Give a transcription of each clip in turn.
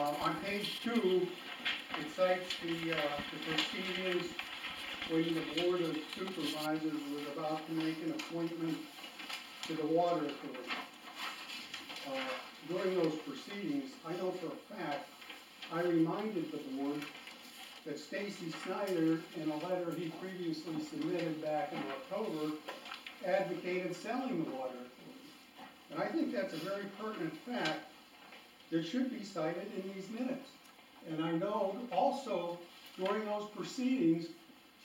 On page 2, it cites the proceedings when the Board of Supervisors was about to make an appointment to the Water Authority. During those proceedings, I know for a fact, I reminded the board that Stacy Snyder, in a letter he previously submitted back in October, advocated selling the Water Authority. And I think that's a very pertinent fact that should be cited in these minutes. And I know also during those proceedings,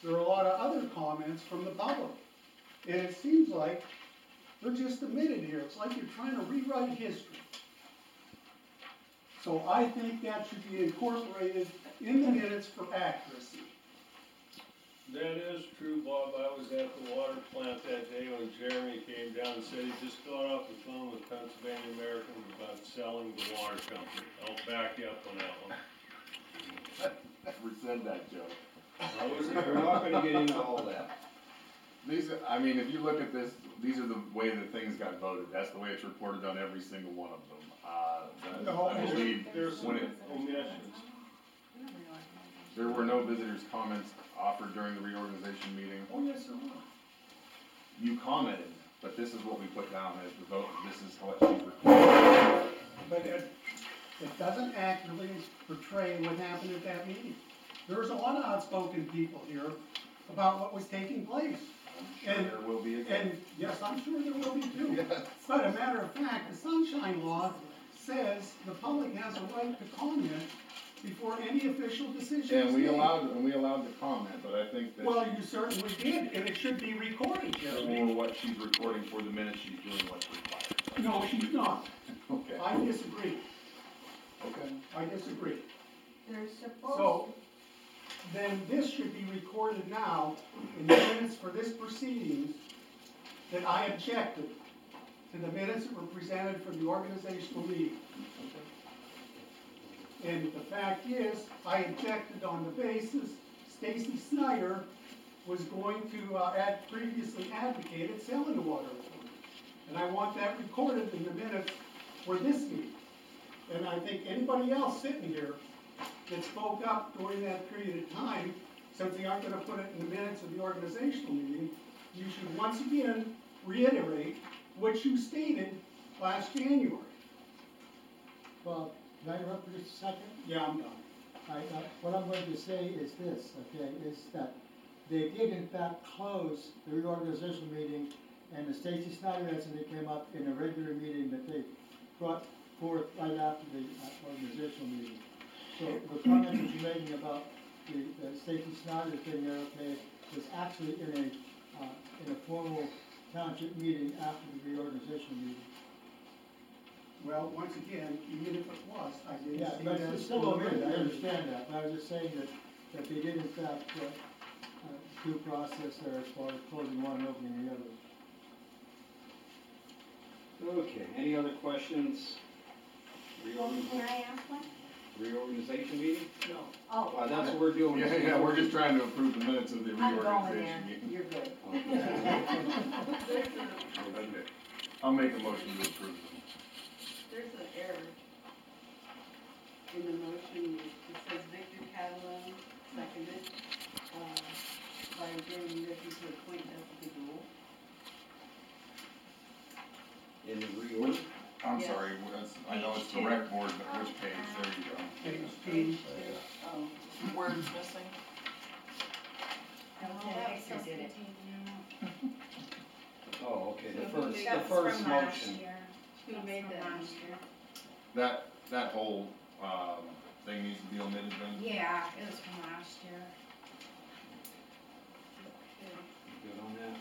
there are a lot of other comments from the public. And it seems like they're just omitted here. It's like you're trying to rewrite history. So I think that should be incorporated in the minutes for accuracy. That is true, Bob. I was at the water plant that day when Jeremy came down and said he just got off the phone with Pennsylvania Americans about selling the water company. I'll back you up on that one. Never said that, Joe. We're not gonna get into all that. These are, I mean, if you look at this, these are the way that things got voted. That's the way it's reported on every single one of them. I believe There's when some omissions. there were no visitors' comments offered during the reorganization meeting. Oh, yes, there were. You commented, but this is what we put down as the vote. This is what she recorded. But it doesn't accurately portray what happened at that meeting. There's a lot of outspoken people here about what was taking place. I'm sure there will be again. And yes, I'm sure there will be too. Yes. But a matter of fact, the Sunshine Law says the public has a right to comment before any official decision is And we made. allowed to comment, but I think that Well, you certainly did, and it should be recorded, Jeremy. for what she's recording for the minutes, she's doing what's required. No, she's not. Okay. I disagree. Okay. I disagree. They're supposed So, then this should be recorded now in the minutes for this proceedings that I objected to the minutes that were presented for the organizational meeting. And the fact is, I objected on the basis Stacy Snyder was going to previously advocated selling the water authority. And I want that recorded in the minutes for this meeting. And I think anybody else sitting here that spoke up during that period of time, since they aren't going to put it in the minutes of the organizational meeting, you should once again reiterate what you stated last January. Well, can I interrupt for just a second? Yeah, I'm done. What I'm going to say is this, okay, is that they did in fact close the reorganization meeting, and the Stacy Snyder incident came up in a regular meeting that they brought forth right after the organizational meeting. So the comment that you're making about the Stacy Snyder thing there, okay, was actually in a formal township meeting after the reorganization meeting. Well, once again, even if it was, I didn't Yeah, see but that. it's still omitted, I understand that, but I was just saying that they did in fact due process there as far as closing one and opening the other. Okay, any other questions? Can I ask one? Reorganization meeting? No. Oh. That's what we're doing. Yeah, we're just trying to approve the minutes of the I'm going reorganization there, meeting. you're good. Okay. I'll make a motion to approve them. There's an error in the motion. It says Victor Catalan, seconded, by Jeremy Ricky to appoint Jessica Jewell. In the reorg? I'm Yes. sorry, I know it's the rec board, but which page? There you go. Page 2. Oh, Words missing. Okay, Victor did it. Oh, okay, So the who first, made the that first from last motion. year. who made From that? last year. That whole, thing needs to be omitted then? Yeah, it was from last year. Good on that?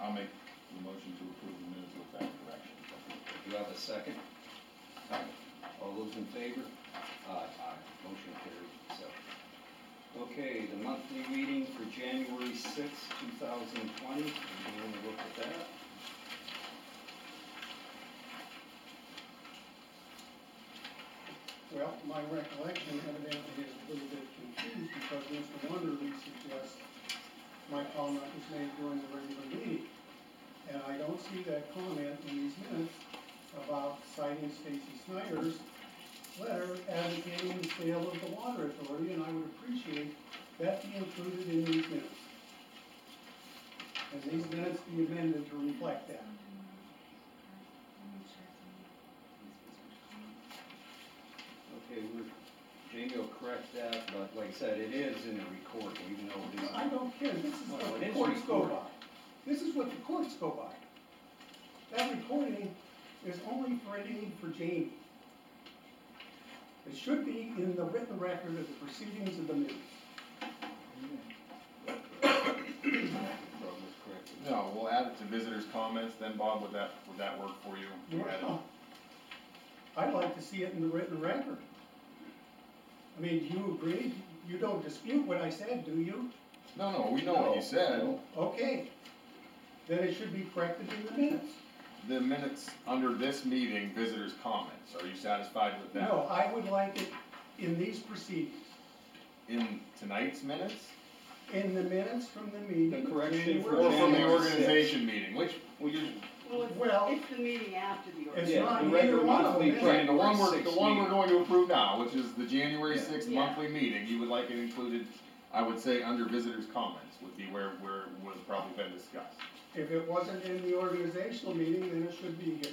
I'll make the motion to approve the minutes with that correction. Do you have a second? All those in favor? Aye. Motion carried, so. Okay, the monthly meeting for January 6th, 2020. You want to look at that? Well, my recollection evidently is a little bit confused because Mr. Wonderly suggests my comment was made during the regular meeting. And I don't see that comment in these minutes about citing Stacy Snyder's letter advocating the sale of the water authority, and I would appreciate that be included in these minutes. And these minutes be amended to reflect that. Okay, Jamie will correct that, but like I said, it is in the recording, even though it I isn't. don't care, this is Well, what it the is courts go recorded. by. This is what the courts go by. That recording is only for an aid for Jamie. It should be in the written record of the proceedings of the minutes. Rob was corrected. No, we'll add it to visitors' comments, then Bob, would that work for you? We add it- Well, I'd like to see it in the written record. I mean, do you agree? You don't dispute what I said, do you? No, we know what you said. No. Okay. Then it should be corrected in the minutes. The minutes under this meeting, visitors' comments, are you satisfied with that? No, I would like it in these proceedings. In tonight's minutes? In the minutes from the meeting. The correction January for Or from the January organization meeting, which, Well, Well, it's the meeting after the It's ordinance. Yeah, not the either regular one of monthly, them, is right, the one January 6th we're meeting. going to approve now, which is the January Yeah. sixth Yeah. monthly meeting, you would like it included, I would say, under visitors' comments, would be where it would have probably been discussed. if it wasn't in the organizational meeting, then it should be here.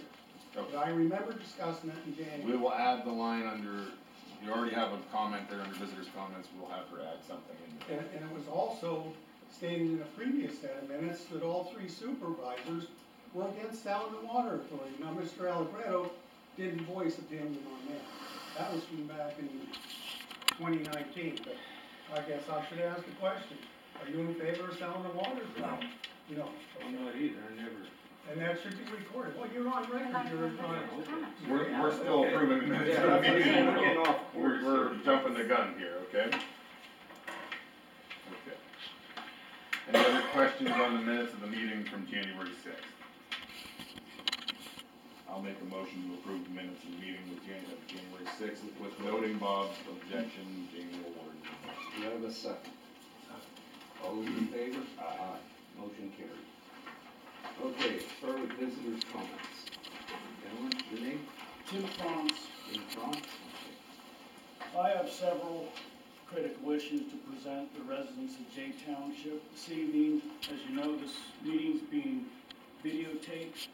But Okay. I remember discussing it in We January. will add the line under, you already have a comment there under visitors' comments, we'll have her add something in there. And it was also stated in a previous set of minutes that all three supervisors were against selling the water authority. Now, Mr. Allegretto didn't voice opinion on that. That was from back in 2019, but I guess I should ask the question. Are you in favor of selling the water authority? No. I'm not either, I never. And that should be recorded. Well, you're on record, you're on. We're still approving the minutes. Yeah, that's what I'm saying, we're getting off course. We're jumping the gun here, okay? Okay. Any other questions on the minutes of the meeting from January sixth? I'll make a motion to approve the minutes of the meeting with January sixth, with noting Bob's objection, Jamie will word. Do you have a second? All those in favor? Aye. Motion carried. Okay, start with visitors' comments. Gentlemen, your name? Tim Franz. In front? I have several critical issues to present the residents of Jay Township this evening. As you know, this meeting's being videotaped.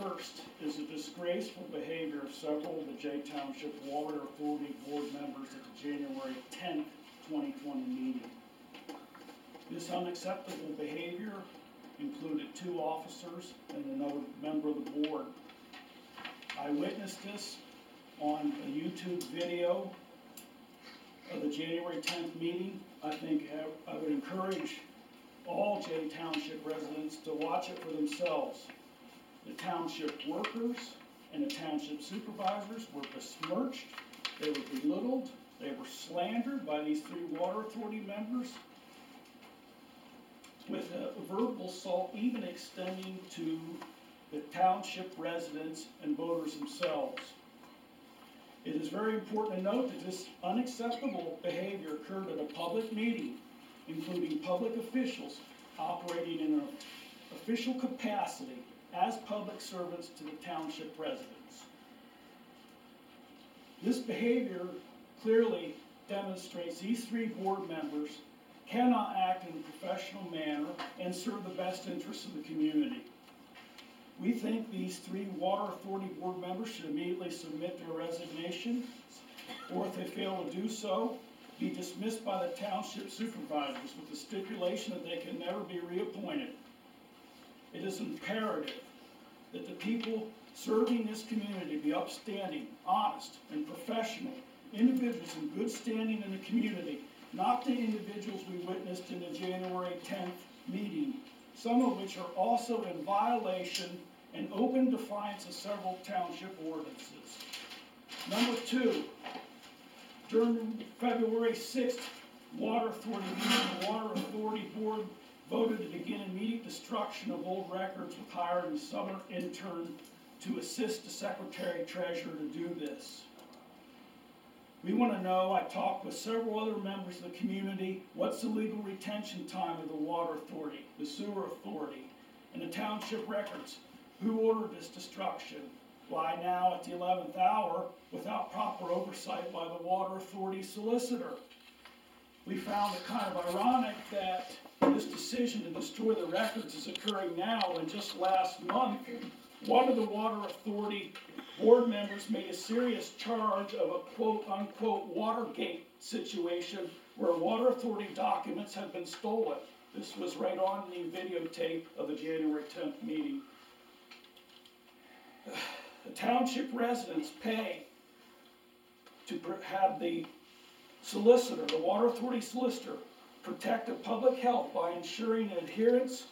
First is the disgraceful behavior of several of the Jay Township Water Authority board members at the January 10th, 2020 meeting. This unacceptable behavior included 2 officers and another member of the board. I witnessed this on a YouTube video of the January 10th meeting. I think I would encourage all Jay Township residents to watch it for themselves. The township workers and the township supervisors were besmirched, they were belittled, they were slandered by these 3 water authority members, with a verbal assault even extending to the township residents and voters themselves. It is very important to note that this unacceptable behavior occurred at a public meeting, including public officials operating in an official capacity as public servants to the township residents. This behavior clearly demonstrates these 3 board members cannot act in a professional manner and serve the best interests of the community. We think these 3 water authority board members should immediately submit their resignation, or if they fail to do so, be dismissed by the township supervisors with the stipulation that they can never be reappointed. It is imperative that the people serving this community be upstanding, honest, and professional individuals in good standing in the community, not the individuals we witnessed in the January 10th meeting, some of which are also in violation and open defiance of several township ordinances. Number 2, during February 6th Water Authority meeting, the Water Authority Board voted to begin immediate destruction of old records with hiring a summer intern to assist the Secretary Treasurer to do this. We want to know, I talked with several other members of the community, what's the legal retention time of the Water Authority, the Sewer Authority, and the township records? Who ordered this destruction? Why now at the 11th hour without proper oversight by the Water Authority solicitor? We found it kind of ironic that this decision to destroy the records is occurring now, and just last month, one of the Water Authority board members made a serious charge of a quote-unquote Watergate situation where Water Authority documents had been stolen. This was right on the videotape of the January 10th meeting. The township residents pay to have the solicitor, the Water Authority solicitor, protect the public health by ensuring adherence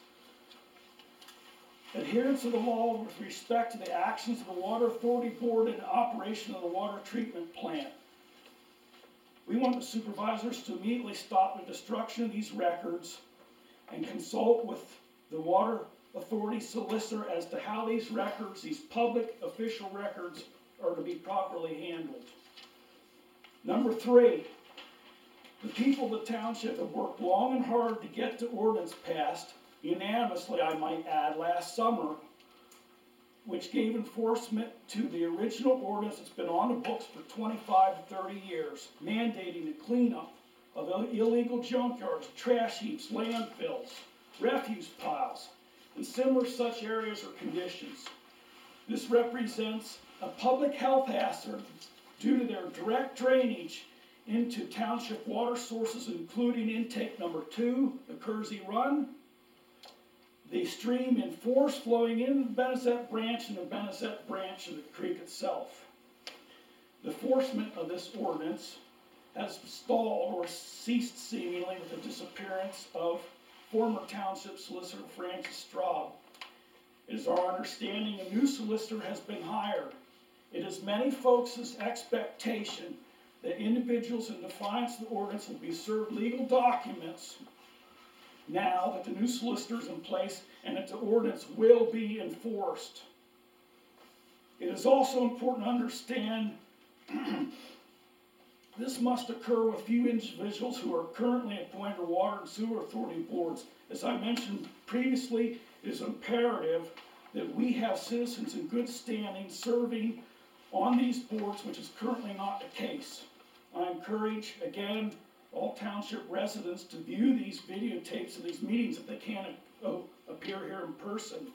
of the law with respect to the actions of the Water Authority Board and operation of the water treatment plant. We want the supervisors to immediately stop the destruction of these records and consult with the Water Authority solicitor as to how these records, these public official records, are to be properly handled. Number 3, the people of the township have worked long and hard to get the ordinance passed, unanimously I might add, last summer, which gave enforcement to the original ordinance that's been on the books for 25 to 30 years, mandating the cleanup of illegal junkyards, trash heaps, landfills, refuse piles, and similar such areas or conditions. This represents a public health hazard due to their direct drainage into township water sources, including intake number 2, the Kersey Run, the stream in force flowing into the Benezet branch and the Benezet branch of the creek itself. The enforcement of this ordinance has stalled or ceased seemingly with the disappearance of former township solicitor Francis Straub. It is our understanding a new solicitor has been hired. It is many folks' expectation that individuals in defiance of the ordinance will be served legal documents now that the new solicitor is in place and that the ordinance will be enforced. It is also important to understand this must occur with few individuals who are currently appointed to Water and Sewer Authority boards. As I mentioned previously, it is imperative that we have citizens in good standing serving on these boards, which is currently not the case. I encourage, again, all township residents to view these videotapes of these meetings if they can't appear here in person.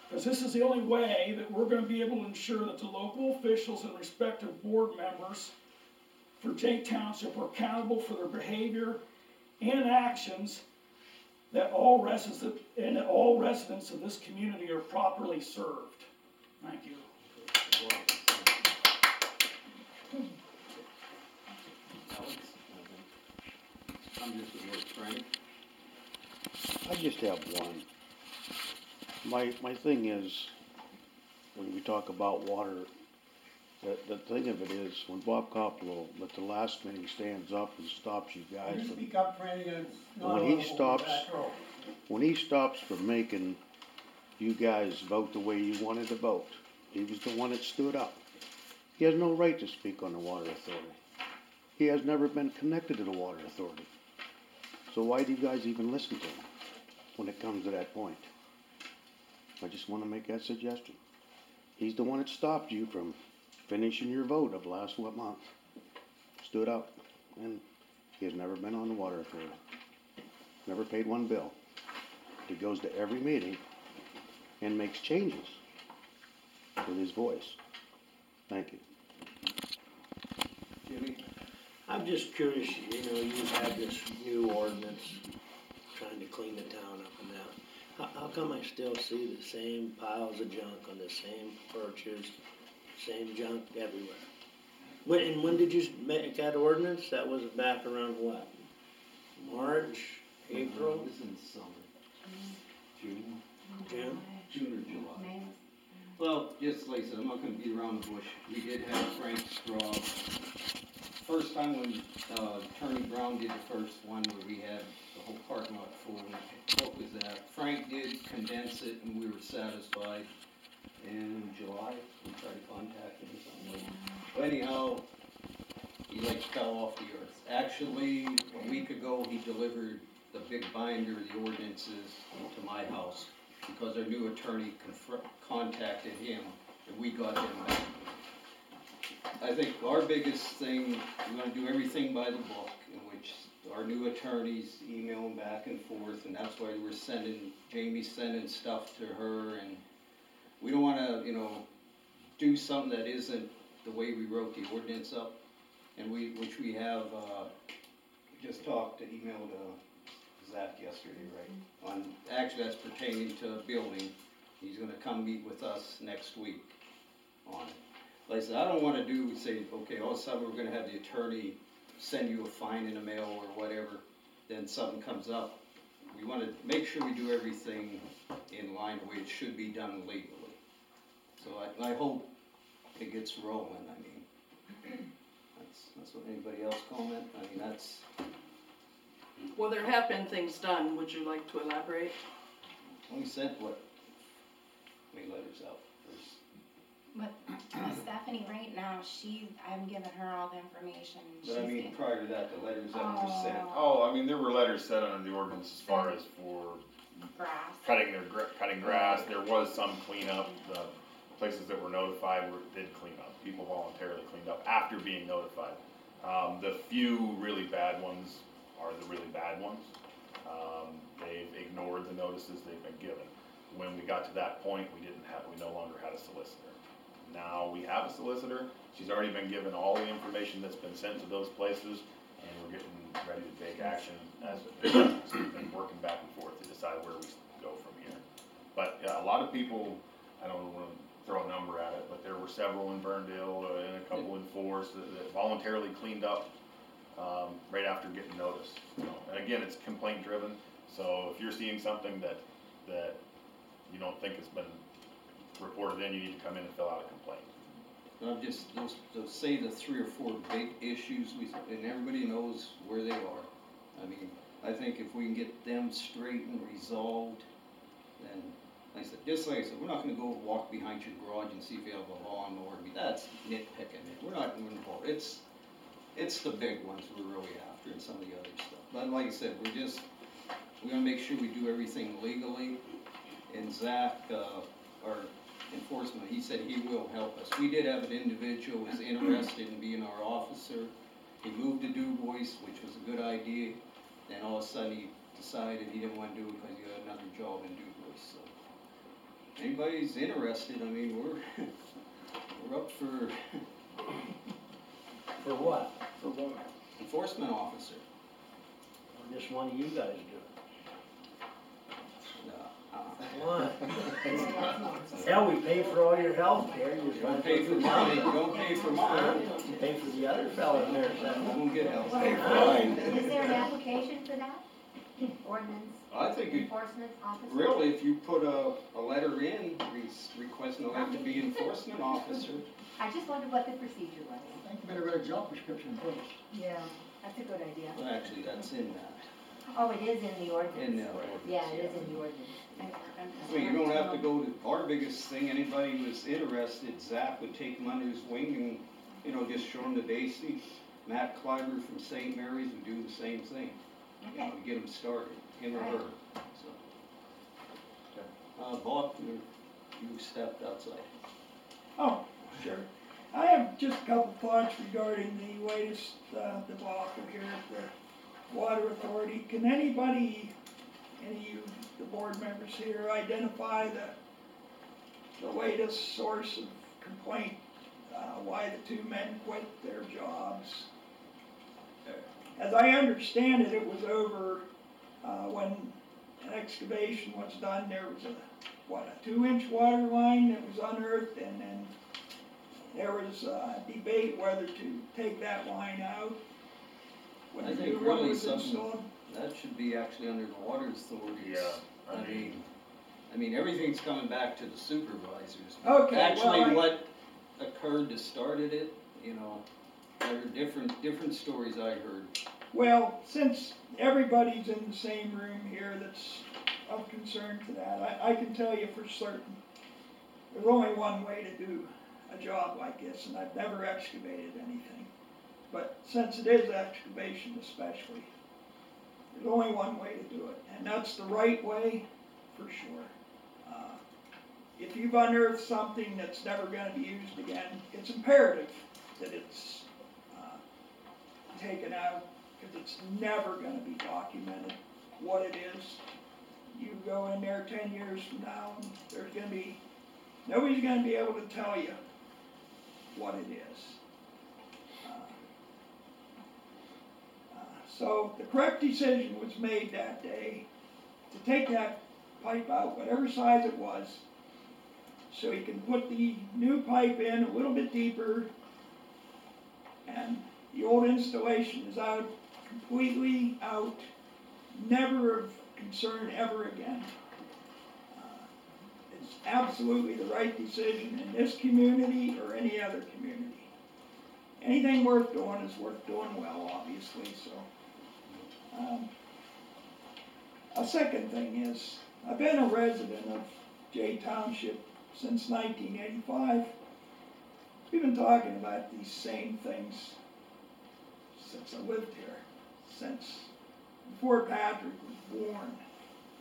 Because this is the only way that we're going to be able to ensure that the local officials and respective board members for Jay Township are accountable for their behavior and actions, that all residents of this community are properly served. Thank you. I'm just a word, Frank. I just have one. My thing is, when we talk about water, the thing of it is, when Bob Coppolo at the last meeting stands up and stops you guys You from, speak up, Franny, and it's not when audible he in the stops, back row. when he stops from making you guys vote the way you wanted to vote, he was the one that stood up. He has no right to speak on the Water Authority. He has never been connected to the Water Authority. So why do you guys even listen to him when it comes to that point? I just want to make that suggestion. He's the one that stopped you from finishing your vote of last month. Stood up, and he has never been on the Water Authority. Never paid one bill. He goes to every meeting and makes changes with his voice. Thank you. Jimmy? I'm just curious, you know, you have this new ordinance trying to clean the town up and that. How come I still see the same piles of junk on the same porches, same junk everywhere? When did you make that ordinance? That was back around what? March, April, This is in summer. June? June. June or July. May. Well, just like I said, I'm not gonna beat around the bush. We did have Frank Straub. First time when, Attorney Brown did the first one where we had the whole parking lot full, what was that? Frank did condense it and we were satisfied. In July, we tried to contact him or something like that. But anyhow, he like fell off the earth. Actually, a week ago, he delivered the big binder of the ordinances to my house because our new attorney contacted him and we got them back. I think our biggest thing, we wanna do everything by the book, in which our new attorneys emailing back and forth, and that's why we're Jamie's sending stuff to her, and we don't wanna, do something that isn't the way we wrote the ordinance up, and which we have, just emailed Zach yesterday, right? Actually, that's pertaining to a building. He's gonna come meet with us next week on it. Like I said, I don't wanna say, okay, all of a sudden we're gonna have the attorney send you a fine in the mail or whatever, then something comes up. We wanna make sure we do everything in line the way it should be done legally. So I hope it gets rolling, I mean. That's what, anybody else comment? I mean, that's, Well, there have been things done, would you like to elaborate? we sent many letters out first. But Stephanie, right now, I'm giving her all the information. But I mean, prior to that, the letters that were sent. Oh, I mean, there were letters set under the ordinance as far as for Grass. cutting grass. There was some cleanup. The places that were notified did clean up. People voluntarily cleaned up after being notified. The few really bad ones are the really bad ones. They've ignored the notices they've been given. When we got to that point, we no longer had a solicitor. Now we have a solicitor. She's already been given all the information that's been sent to those places, and we're getting ready to take action as it goes. So we've been working back and forth to decide where we go from here. But yeah, a lot of people, I don't want to throw a number at it, but there were several in Burndale and a couple in Forest that voluntarily cleaned up right after getting notice. And again, it's complaint driven. So if you're seeing something that you don't think has been reported in, you need to come in and fill out a complaint. Those say the 3 or 4 big issues, and everybody knows where they are. I mean, I think if we can get them straight and resolved, then, like I said, we're not gonna go walk behind your garage and see if you have a lawnmower. I mean, that's nitpicking. We're not involved. It's the big ones we're really after and some of the other stuff. But like I said, we're gonna make sure we do everything legally. And Zach, our enforcement, he said he will help us. We did have an individual who was interested in being our officer. He moved to Du Bois, which was a good idea. Then all of a sudden he decided he didn't want to do it because he had another job in Du Bois. So anybody's interested, I mean, we're up for For what? enforcement officer. Or just one of you guys do it? No, Why? Hell, we pay for all your health care, you just Don't pay for mine, don't pay for mine. You pay for the other fella in there, I son. won't get health Well, care. Is there an application for that? Ordinance I think enforcement officer? really, if you put a letter in, requesting to have to be enforcement officer, I just wondered what the procedure was. I think you better write a job description first. Yeah, that's a good idea. well, actually, that's in that. Oh, it is in the ordinance? In the ordinance, Yeah, it is yeah. in the ordinance. So you don't have to go to, our biggest thing, anybody who was interested, Zach would take them under his wing and, just show them the basics. Matt Kleiber from St. Mary's would do the same thing, Okay. get them started, him or Right. her, so. Bob, you stepped outside. Oh, sure. I have just a couple thoughts regarding the latest debacle here at the Water Authority. Can any of you, the board members here, identify the latest source of complaint, why the 2 men quit their jobs? As I understand it, it was over when an excavation was done, there was a 2-inch water line that was unearthed, and then there was a debate whether to take that line out when I the think new one really was something- installed. That should be actually under the water authorities. Yeah, I mean, everything's coming back to the supervisors. Okay, well, Actually, what occurred that started it, there are different stories I heard. Well, since everybody's in the same room here that's of concern to that, I can tell you for certain, there's only one way to do a job like this, and I've never excavated anything. But since it is excavation especially, there's only one way to do it, and that's the right way, for sure. if you've unearthed something that's never gonna be used again, it's imperative that it's, taken out, cause it's never gonna be documented what it is. You go in there 10 years from now, and there's gonna be, nobody's gonna be able to tell you what it is. So the correct decision was made that day to take that pipe out, whatever size it was, so you can put the new pipe in a little bit deeper, and the old installation is out, completely out, never of concern ever again. It's absolutely the right decision in this community or any other community. Anything worth doing is worth doing well, obviously, so. A second thing is, I've been a resident of Township since 1985. We've been talking about these same things since I lived here, since before Patrick was born,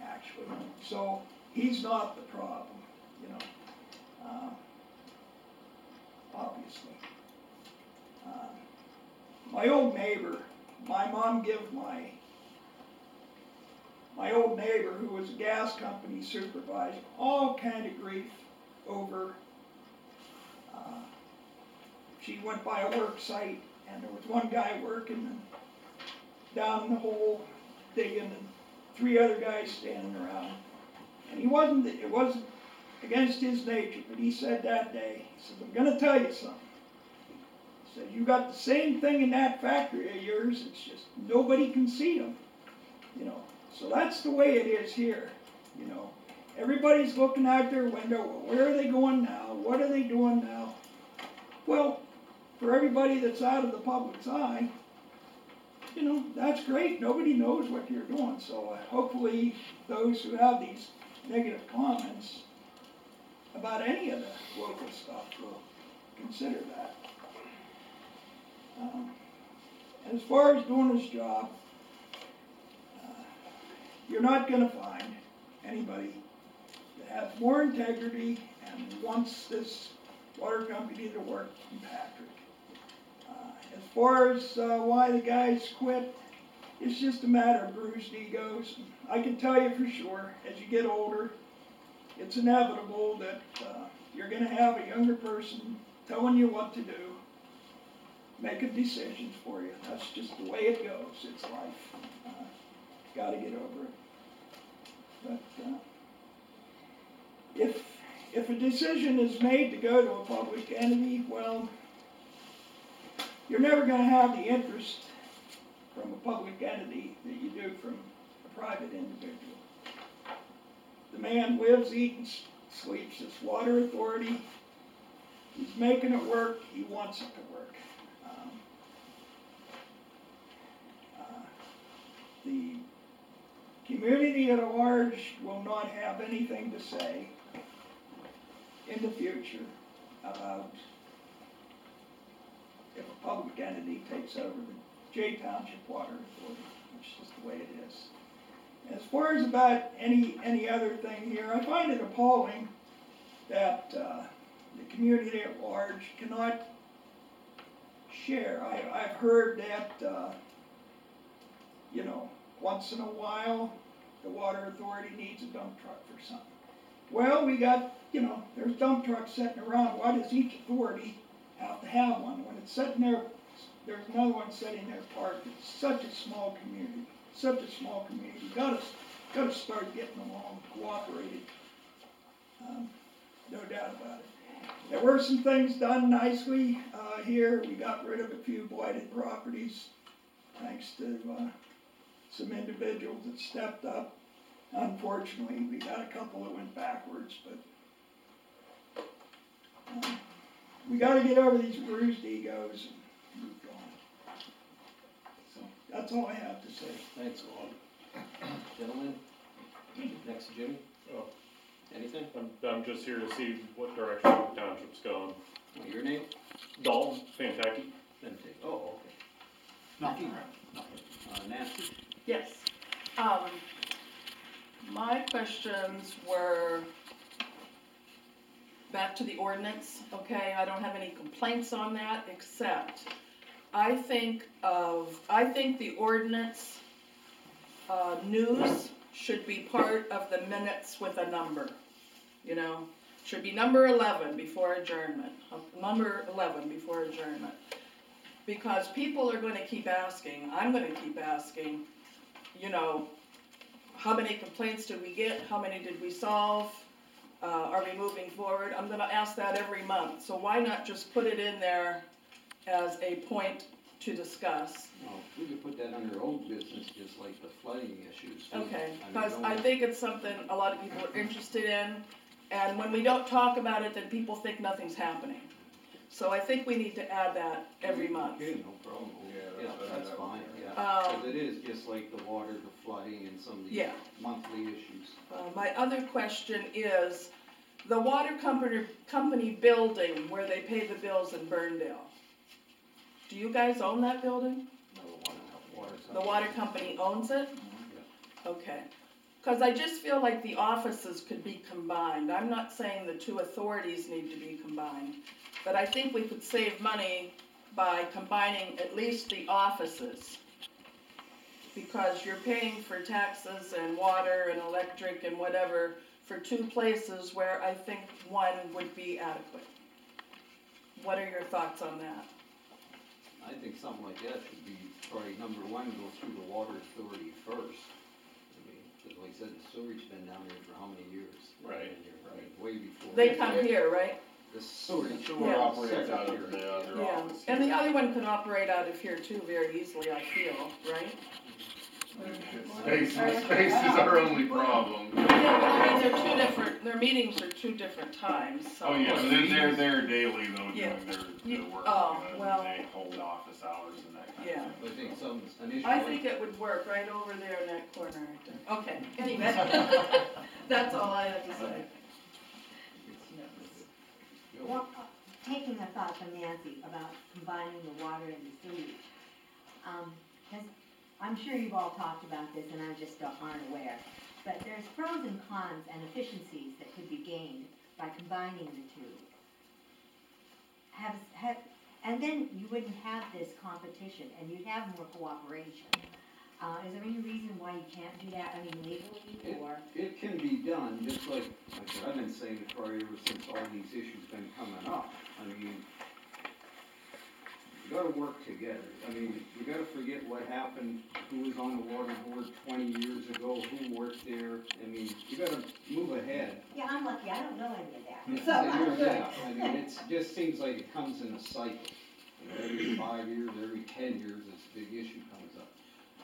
actually. So he's not the problem, you know, obviously. My old neighbor, my mom gave my old neighbor, who was a gas company supervisor, all kind of grief over, she went by a work site, and there was one guy working down the hole, digging, and 3 other guys standing around. And it wasn't against his nature, but he said that day, he said, I'm gonna tell you something. He said, you got the same thing in that factory of yours, it's just nobody can see them, you know. So that's the way it is here, you know. Everybody's looking out their window, well, where are they going now? What are they doing now? Well, for everybody that's out of the public's eye, you know, that's great. Nobody knows what you're doing. So hopefully those who have these negative comments about any of the local stuff will consider that. And as far as doing his job, you're not going to find anybody that has more integrity and wants this water company to work than Patrick. As far as why the guys quit, it's just a matter of bruised egos. I can tell you for sure, as you get older, it's inevitable that you're going to have a younger person telling you what to do, making decisions for you. That's just the way it goes. It's life. Got to get over it. But if a decision is made to go to a public entity, well, you're never going to have the interest from a public entity that you do from a private individual. The man lives, eats, sleeps this water authority. He's making it work. He wants it to work. The community at large will not have anything to say in the future about if a public entity takes over the Township Water Authority. It's just the way it is. As far as about any other thing here, I find it appalling that the community at large cannot share. I've heard that, you know, once in a while, the water authority needs a dump truck for something. Well, we got, you know, there's dump trucks sitting around. Why does each authority have to have one? When it's sitting there, there's another one sitting there parked. It's such a small community, such a small community. Gotta start getting along, cooperating. No doubt about it. There were some things done nicely here. We got rid of a few blighted properties, thanks to some individuals that stepped up. Unfortunately, we got a couple that went backwards, but we got to get over these bruised egos and move on. So that's all I have to say. Thanks, Walt. Gentlemen, next Jimmy. Oh, Anything? I'm just here to see what direction the township's going. Your name? Dalton, Kentucky. Oh, okay. Nothing. Nancy? Yes. My questions were back to the ordinance, okay, I don't have any complaints on that, except I think the ordinance, news should be part of the minutes with a number, you know? Should be number 11 before adjournment, number 11 before adjournment. Because people are gonna keep asking, I'm gonna keep asking, you know, how many complaints did we get, how many did we solve? Are we moving forward? I'm gonna ask that every month, so why not just put it in there as a point to discuss? Well, we could put that under old business, just like the flooding issues. too. Okay, I mean, because don't- I think it's something a lot of people are interested in, and when we don't talk about it, then people think nothing's happening. So I think we need to add that every month. Okay, no problem. Yeah, That's that fine, would- yeah. Um, Because it is just like the water, the flooding, and some of these Yeah. monthly issues. My other question is, the water company building where they pay the bills in Burndale. Do you guys own that building? The water company owns it? Okay. Cause I just feel like the offices could be combined. I'm not saying the two authorities need to be combined, but I think we could save money by combining at least the offices. Because you're paying for taxes and water and electric and whatever for two places where I think one would be adequate. What are your thoughts on that? I think something like that should be probably number one, go through the water authority first. I mean, 'cause like I said, the sewerage been down there for how many years? Right, Right. Way before. They come here, right? The sewerage. Sewer Yeah. operates out of the other Yeah, office. and the other one could operate out of here too very easily, I feel, right? Space is our only problem. Yeah, but I mean, they're two different, their meetings are two different times, so. Oh, yeah, but they're there daily though, Yeah. doing their You- work, oh, you know, well. they hold office hours and that kind of Yeah. thing. I think an issue. I think it would work right over there in that corner right there. Okay, anyway, that's all I have to say. Well, taking a thought from Nancy about combining the water and the sewage, I'm sure you've all talked about this and I just aren't aware, but there's pros and cons and efficiencies that could be gained by combining the two. And then you wouldn't have this competition and you'd have more cooperation. Is there any reason why you can't do that, I mean legally, or? It can be done, just like I said, I've been saying it probably ever since all these issues been coming up. I mean, you gotta work together. I mean, you gotta forget what happened, who was on the water board 20 years ago, who worked there. I mean, you gotta move ahead. Yeah, I'm lucky, I don't know any of that, Yeah, so I'm good. yeah, I mean, it just seems like it comes in a cycle. You know, every 5 years, every 10 years, this big issue comes up.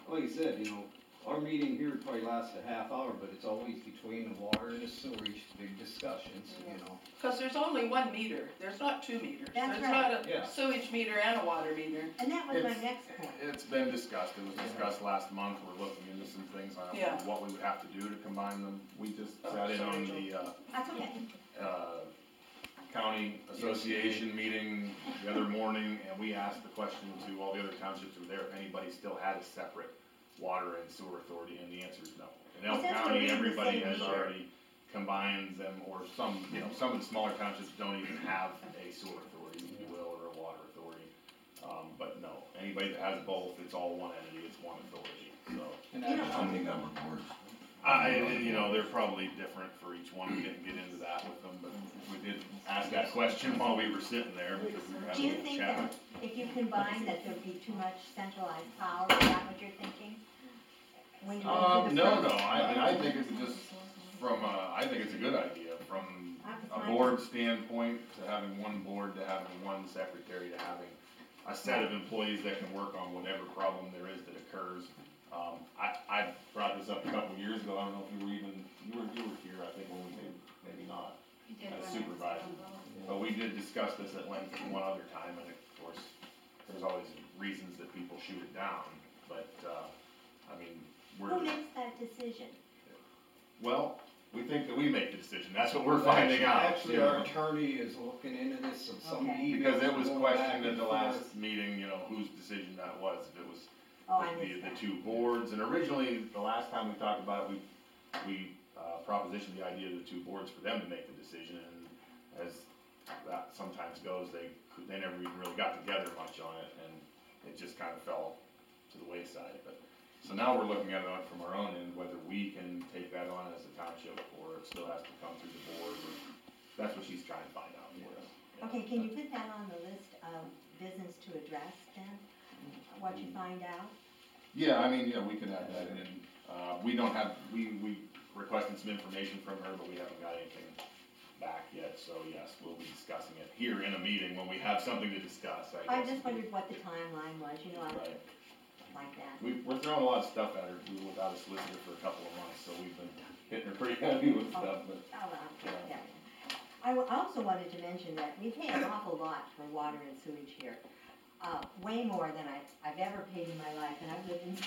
Like I said, you know, our meeting here probably lasts a half hour, but it's always between the water and the sewage, big discussions, you know. Cause there's only one meter, there's not two meters. That's There's right. not Yeah. a sewage meter and a water meter. And that was my It's- next point. It's been discussed, it was discussed last month, we're looking into some things on Yeah. what we would have to do to combine them. We just Oh, sat in sorry, on Joe. the, That's okay. county association meeting the other morning, and we asked the question to all the other townships who were there, if anybody still had a separate water and sewer authority, and the answer is no. In Elk Is that County, the same everybody has meter? already combined them, or some, you know, some of the smaller townships don't even have a sewer authority, if you will, or a water authority. But no, anybody that has both, it's all one entity, it's one authority, so. And You know, that's something that reports. You know, they're probably different for each one, we didn't get into that with them, but we did ask that question while we were sitting there, because we were Do you having a think chat. that if you combine that there'd be too much centralized power, is that what you're thinking? When you go through the No, process? I mean, I think it's just from, I think it's a good idea, from That's a my- board standpoint, to having one board, to having one secretary, to having a set of employees that can work on whatever problem there is that occurs. I brought this up a couple of years ago, I don't know if you were even, you were here, I think, when we did, maybe not, as supervisor. But we did discuss this at length one other time, and of course, there's always reasons that people shoot it down, but, I mean, Who makes that decision? well, we think that we make the decision, that's what we're finding out. Actually, our attorney is looking into this, and some Okay. emails. Because it was going back questioned at and the forth. last meeting, you know, whose decision that was, if it was Oh, I missed the that. two boards, and originally, the last time we talked about it, we propositioned the idea of the two boards for them to make the decision, and as sometimes goes, they never even really got together much on it, and it just kind of fell to the wayside, but. So now we're looking at it from our own end, whether we can take that on as a township, or it still has to come through the board, or, that's what she's trying to find out for us. Yeah. Okay, can you put that on the list of business to address then, what you find out? Yeah, I mean, we can add that in, we don't have, we requested some information from her, but we haven't got anything back yet, so yes, we'll be discussing it here in a meeting when we have something to discuss, I I guess. just wondered what the timeline was, I Right. like that. We're throwing a lot of stuff at her, we were without a solicitor for a couple of months, so we've been hitting her pretty heavy with stuff, but. Yeah. I also wanted to mention that we pay an awful lot for water and sewage here. Way more than I've ever paid in my life, and I've lived in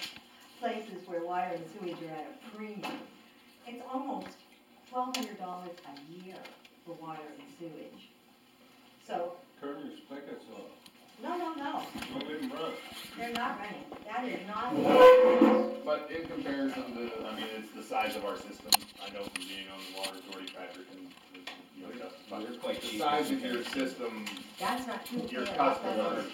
places where water and sewage are at a premium. It's almost $1,200 a year for water and sewage. So, Turn your spigots off. no, Don't let them run. they're not running. That is not. But in comparison to, it's the size of our system, I know from being on the water authority, Patrick, and, justify. We're quite The cheap size in of your comparison. system, That's not true. your That's customer,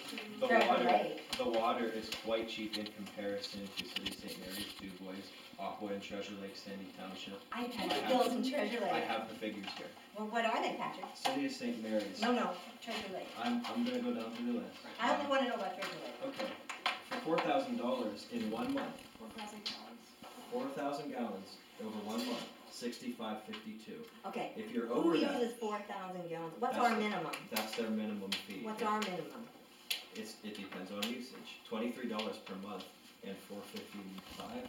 The Treasure water, Lake. the water is quite cheap in comparison to City of St. Mary's, DuBois, Aqua and Treasure Lake, Sandy Township. I paid bills in Treasure I Lake. have the figures here. Well, what are they, Patrick? City of St. Mary's. No, Treasure Lake. I'm gonna go down through the list. I only wanna know about Treasure Lake. Okay, for $4,000 in 1 month, 4,000 gallons over 1 month, $65.52. Okay. If you're Who over that, uses 4,000 gallons? What's That's our the- minimum? that's their minimum fee. What's If- our minimum? It depends on usage, $23 per month and $4.55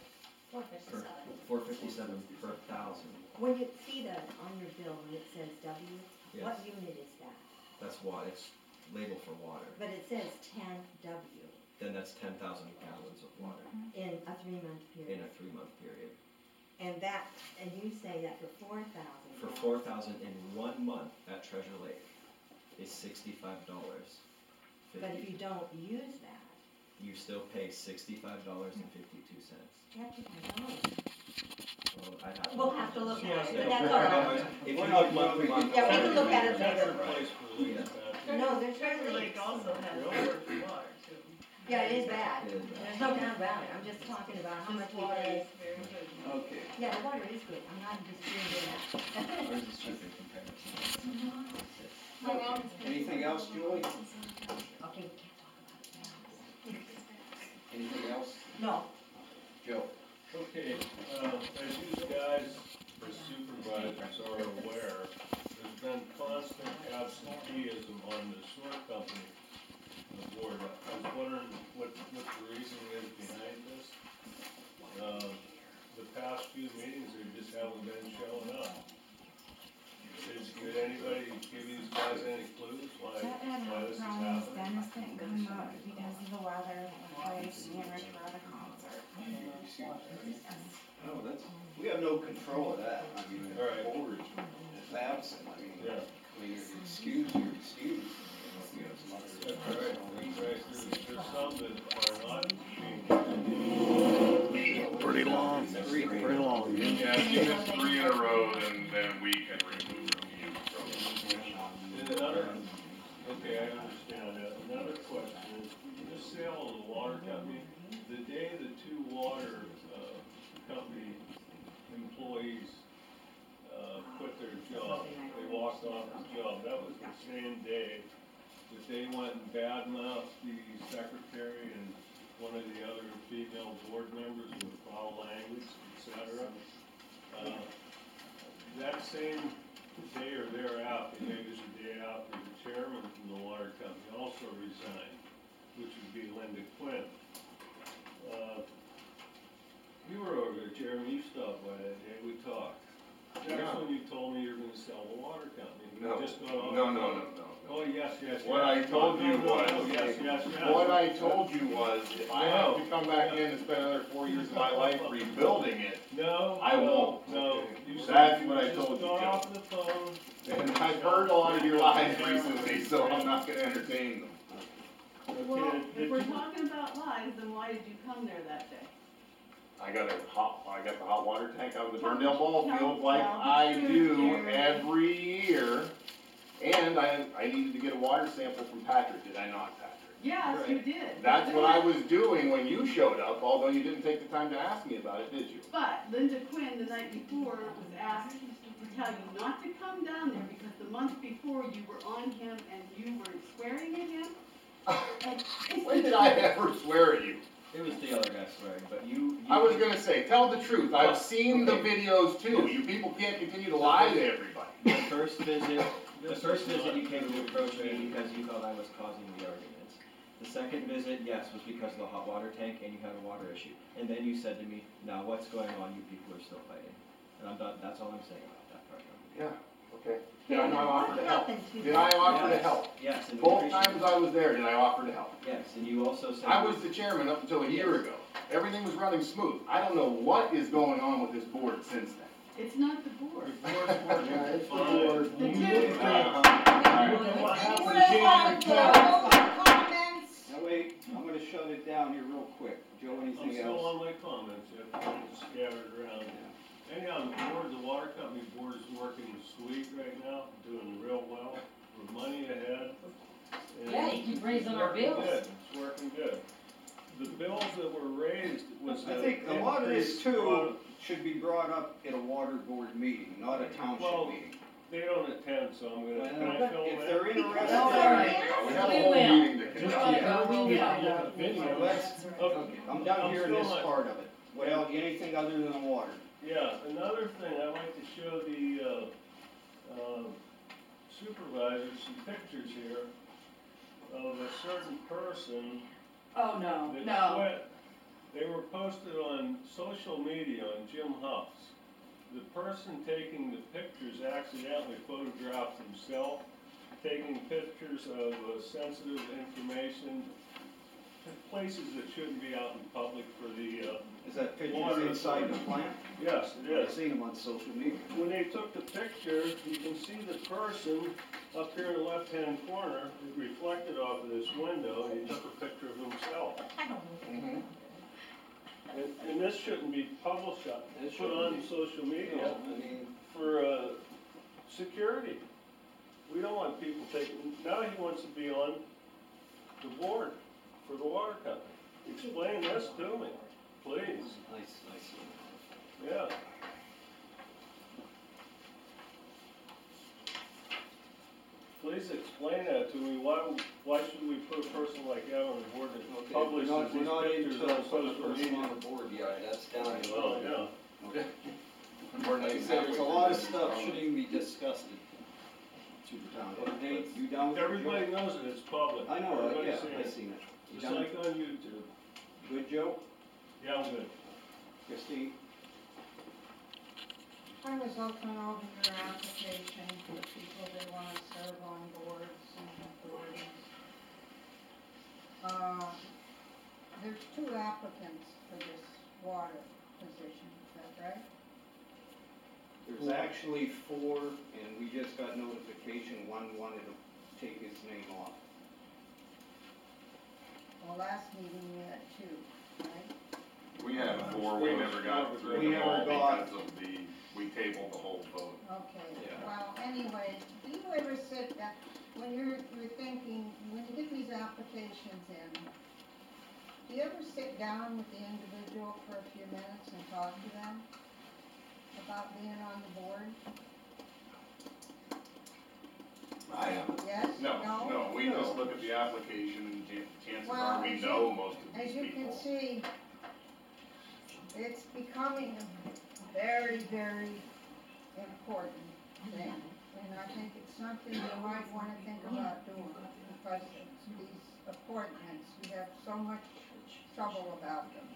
$4.57 per thousand. When you see that on your bill, when it says W, what Yes. unit is that? That's why it's labeled for water. But it says 10 W Then that's 10,000 gallons of water in a 3-month in period. a 3-month period. And you say that for 4,000 For gallons. 4,000 in 1 month at Treasure Lake is $65.52. But if you don't use that, You still pay $65.52. Patrick, I don't. Well, I'd have to. We'll have to look at it, but Yeah. that's all right. If you look month to month. Yeah, we can look at it That's later. a place for leaks, Patrick. No, there's Treasure no Lake leaks. also has worse water too. Yeah, it is bad. It is bad. There's no doubt about it. I'm just talking about how much This we water pay. is very good. Okay. Yeah, the water is good. I'm not disputing that. Ours is cheap in comparison. Anything else, Julie? Okay, we can't talk about it now. Anything else? No. Joe? Okay, as you guys, as supervisors, are aware, there's been constant absenteeism on the sewer company, the board. I was wondering what the reason is behind this. The past few meetings, they just haven't been showing up. Did anybody give these guys any clues why That had this is problems, happening? Dennis didn't come up because of the weather, like, me and Rich were at a concert. No, we have no control of that. I mean, All right. the board is absent. Yeah. You're excused, you're excused. You know, some other- That's right, there's some that are not being. Pretty long, pretty long. Yeah, if you miss 3 in a row, then we can remove you from. And another, okay, I understand that. Another question is, this sale of the water company, the day the 2 water, company employees, quit their job, they walked off the job, that was the same day that they went and badmouthed the secretary and one of the other female board members with foul language, et cetera. That same day or thereafter, maybe it was the day after, the chairman from the water company also resigned, which would be Linda Quinn. You were over there, Jeremy, you stopped by that day, we talked. That's when you told me you were gonna sell the water company. You No, just got off no. Oh, yes. What I told you was, Yes. what I told you was, if I have to come back in and spend another 4 years of my life rebuilding it, No. I won't. No. You said That's you what I just told you, got Joe. off the phone. And I've heard a lot of your lies recently, so I'm not gonna entertain them. Well, Okay, if we're talking about lies, then why did you come there that day? I got the hot water tank out of the Burndale ball No, field like tell the I truth, do Jeremy. every year. And said I needed to get a water sample from Patrick, did I not, Patrick? Yes, you did. That's what I was doing when you showed up, although you didn't take the time to ask me about it, did you? But Linda Quinn, the night before, was asked to tell you not to come down there because the month before you were on him and you were swearing at him. When did I ever swear at you? It was the other guy swearing, but you. I was gonna say, tell the truth, I've seen the videos too, you people can't continue to lie to everybody. The first visit you came to approach me because you thought I was causing the arguments. The second visit, yes, was because of the hot water tank and you had a water issue. And then you said to me, now what's going on, you people are still fighting. And I'm done, that's all I'm saying about that part. Yeah, okay. Did I not offer to help? happened to Did I offer to help? Yes, and we Both appreciate times I was there, did I offer to help? Yes, and you also said. I was the chairman up until a year ago. Everything was running smooth. I don't know what is going on with this board since then. It's not the board. Yeah, it's the board. The two. What happened Anyone have comments? Now wait, I'm gonna shut it down here real quick. Joe, I'm anything still else? on my comments, yet I'm scattered around. Anyhow, the water company board is working sweet right now, doing real well, we're money ahead. and Yeah, you keep raising it's our working bills. good. It's working good. The bills that were raised was I the think a lot of this increase on- too should be brought up at a water board meeting, not a Well, township meeting. They don't attend, so I'm gonna, can I Well, fill if in? they're interested. All right. We have a We whole will. meeting to Just conduct. keep we moving will. on the video. Let's, okay, I'm done hearing this part of it. What else, anything other than water? Yeah, another thing, I'd like to show the, supervisors some pictures here of a certain person Oh, no, that no. quit. They were posted on social media on Jim Huff's. The person taking the pictures accidentally photographed himself, taking pictures of sensitive information, places that shouldn't be out in public for the, Is that Water pictures inside the authority. plant? yes, it I've is. seen them on social media. When they took the picture, you can see the person up here in the left-hand corner, it reflected off of this window, and he took a picture of himself. Mhm. And this shouldn't be published, put on social media I mean, for, security. We don't want people taking, now he wants to be on the board for the water company. Explain this to me, please, I see. yeah. Please explain that to me, why should we put a person like that on the board that Okay, publishes we're these not pictures into on putting a social person media? on the board yet, that's down the Oh, road. yeah. Okay. We're Like I not said, there's a halfway lot of through stuff this. shouldn't even be discussed to the town. Nate, you down with it? Everybody knows it, it's public. I know, Everybody's yeah, seen I it. seen it. You Just done? like on YouTube. Good, Joe? Yeah, I'm good. Christine? I was looking over your application for people that wanna serve on boards and authorities. There's 2 applicants for this water position, is that right? There's actually 4, and we just got notification, one wanted to take his name off. Well, last meeting we had 2, right? We had 4, we never got through We them never all got- because of we tabled the whole vote. Okay, Yeah. well, anyway, do you ever sit down, when you're thinking, when you get these applications in, do you ever sit down with the individual for a few minutes and talk to them about being on the board? I haven't. Yes? No, we just look at the application and chances are we Well, know most of As these you can people. see, it's becoming a very, very important thing. And I think it's something you might wanna think about doing, because it's these appointments, we have so much trouble about them.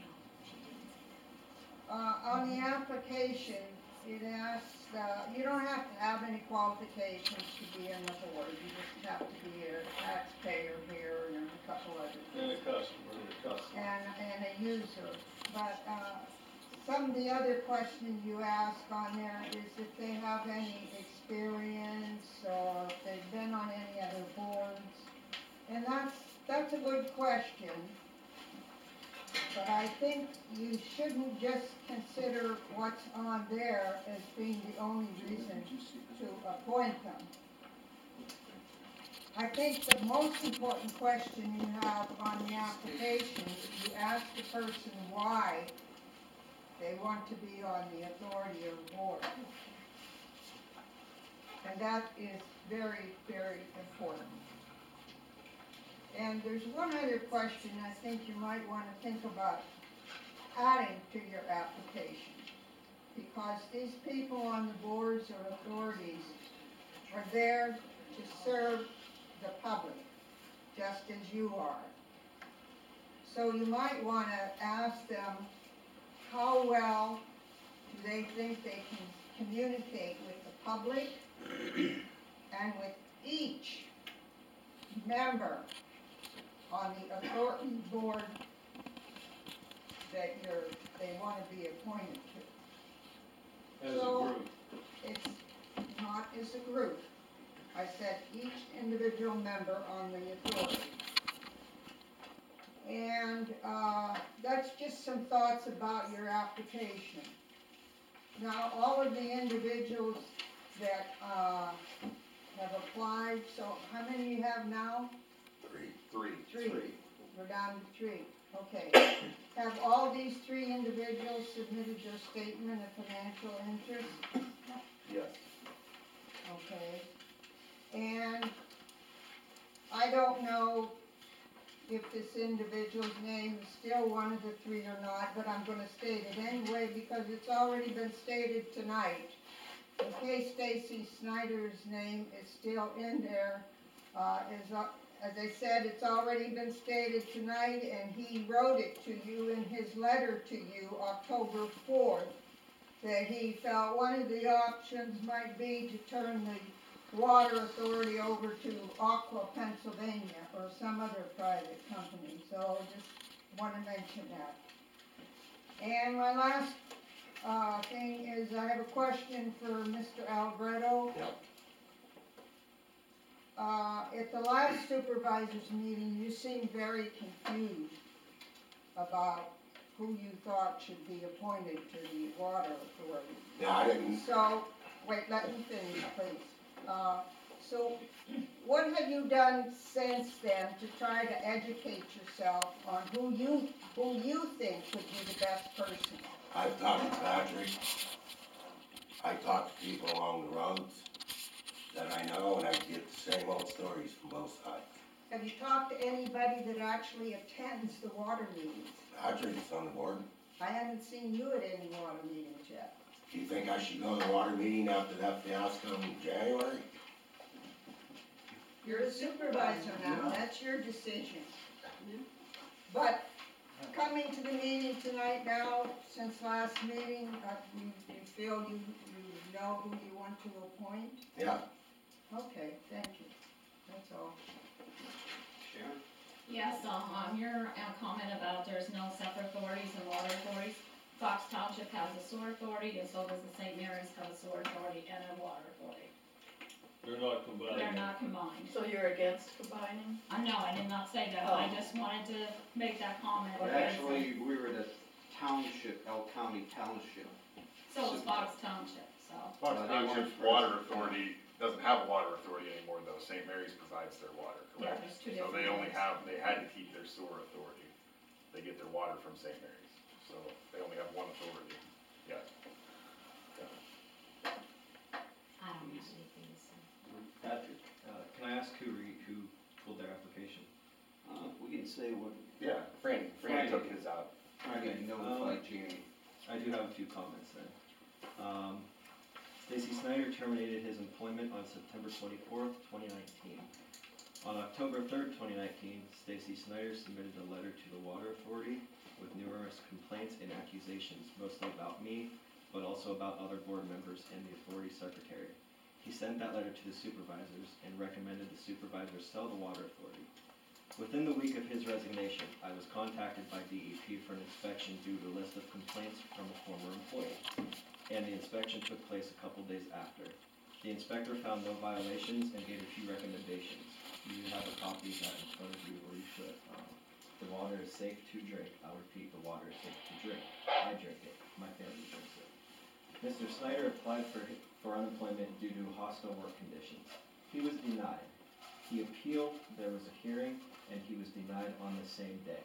On the application, it asks, you don't have to have any qualifications to be on the board, you just have to be a taxpayer here and a couple other things. And a customer. And a user, but, some of the other questions you ask on there is if they have any experience or if they've been on any other boards. And that's a good question. But I think you shouldn't just consider what's on there as being the only reason to appoint them. I think the most important question you have on the application, you ask the person why they want to be on the authority or board. And that is very, very important. And there's one other question I think you might want to think about adding to your application. Because these people on the boards or authorities are there to serve the public, just as you are. So you might want to ask them, how well do they think they can communicate with the public and with each member on the authority board that they want to be appointed to. As a So, group. it's not as a group. I said each individual member on the authority. And that's just some thoughts about your application. Now, all of the individuals that have applied, so how many you have now? Three. Three. We're down to three. Okay. Have all these three individuals submitted their statement of financial interest? Yes. Okay. And I don't know if this individual's name is still one of the three or not, but I'm gonna state it anyway because it's already been stated tonight. In case Stacy Snyder's name is still in there, as I said, it's already been stated tonight, and he wrote it to you in his letter to you, October 4th, that he felt one of the options might be to turn the water authority over to Aqua, Pennsylvania, or some other private company. So just want to mention that. And my last thing is I have a question for Mr. Alvarado. Yep. At the last supervisors meeting, you seemed very confused about who you thought should be appointed to the water authority. Yeah, I didn't. So, wait, let me finish, please. So, what have you done since then to try to educate yourself on who you think would be the best person? I've talked to Patrick. I talked to people along the roads that I know, and I get the same old stories from both sides. Have you talked to anybody that actually attends the water meetings? Patrick's on the board. I haven't seen you at any water meetings yet. Do you think I should go to the water meeting after that fiasco in January? You're a supervisor now, that's your decision. But coming to the meeting tonight now, since last meeting, you feel you know who you want to appoint? Yeah. Okay, thank you. That's all. Sharon? Yes, your comment about there's no separate authorities and water authorities. Fox Township has a sewer authority, and so does the St. Mary's have a sewer authority and a water authority. They're not combined. They're not combined. So you're against combining? No, I did not say that, I just wanted to make that comment. But because- actually, we were the township, Elk County Township. So is Fox Township, so. Fox Township's water authority doesn't have a water authority anymore though. St. Mary's provides their water, Yeah, correct? there's two So different they only ones. they had to keep their sewer authority. They get their water from St. Mary's, so they only have one authority. Yeah. I don't have anything to say. Patrick, can I ask who pulled their application? We can say what. Yeah, Franny took his out. Okay, Notified Jamie. I do have a few comments then. Stacy Snyder terminated his employment on September 24th, 2019. On October 3rd, 2019, Stacy Snyder submitted a letter to the Water Authority with numerous complaints and accusations, mostly about me, but also about other board members and the authority secretary. He sent that letter to the supervisors and recommended the supervisors sell the water authority. Within the week of his resignation, I was contacted by DEP for an inspection due to a list of complaints from a former employee, and the inspection took place a couple days after. The inspector found no violations and gave a few recommendations. You have a copy of that in front of you, or you should. The water is safe to drink. I'll repeat, the water is safe to drink. I drink it. My family drinks it. Mr. Snyder applied for unemployment due to hostile work conditions. He was denied. He appealed, there was a hearing, and he was denied on the same day.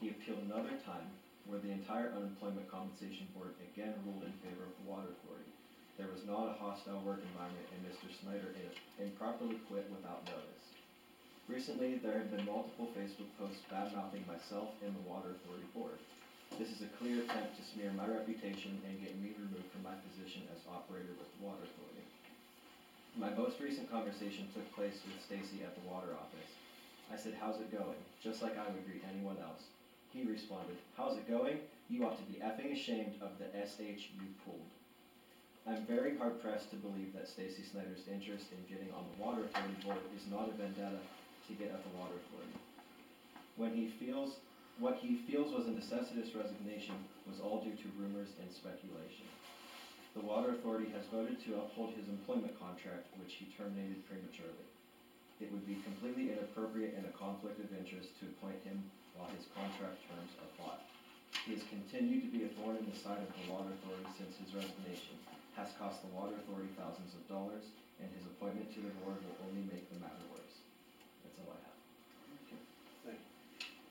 He appealed another time, where the entire Unemployment Compensation Board again ruled in favor of the Water Authority. There was not a hostile work environment, and Mr. Snyder improperly quit without notice. Recently, there have been multiple Facebook posts bad-mouthing myself and the Water Authority Board. This is a clear attempt to smear my reputation and get me removed from my position as operator with the Water Authority. My most recent conversation took place with Stacy at the water office. I said, "How's it going?" Just like I would greet anyone else. He responded, "How's it going? You ought to be effing ashamed of the SH you pulled." I'm very hard pressed to believe that Stacy Snyder's interest in getting on the Water Authority Board is not a vendetta to get at the Water Authority. What he feels was a necessitous resignation was all due to rumors and speculation. The Water Authority has voted to uphold his employment contract, which he terminated prematurely. It would be completely inappropriate and a conflict of interest to appoint him while his contract terms apply. He has continued to be a thorn in the side of the Water Authority since his resignation, has cost the Water Authority thousands of dollars, and his appointment to the board will only make the matter worse. That's all I have.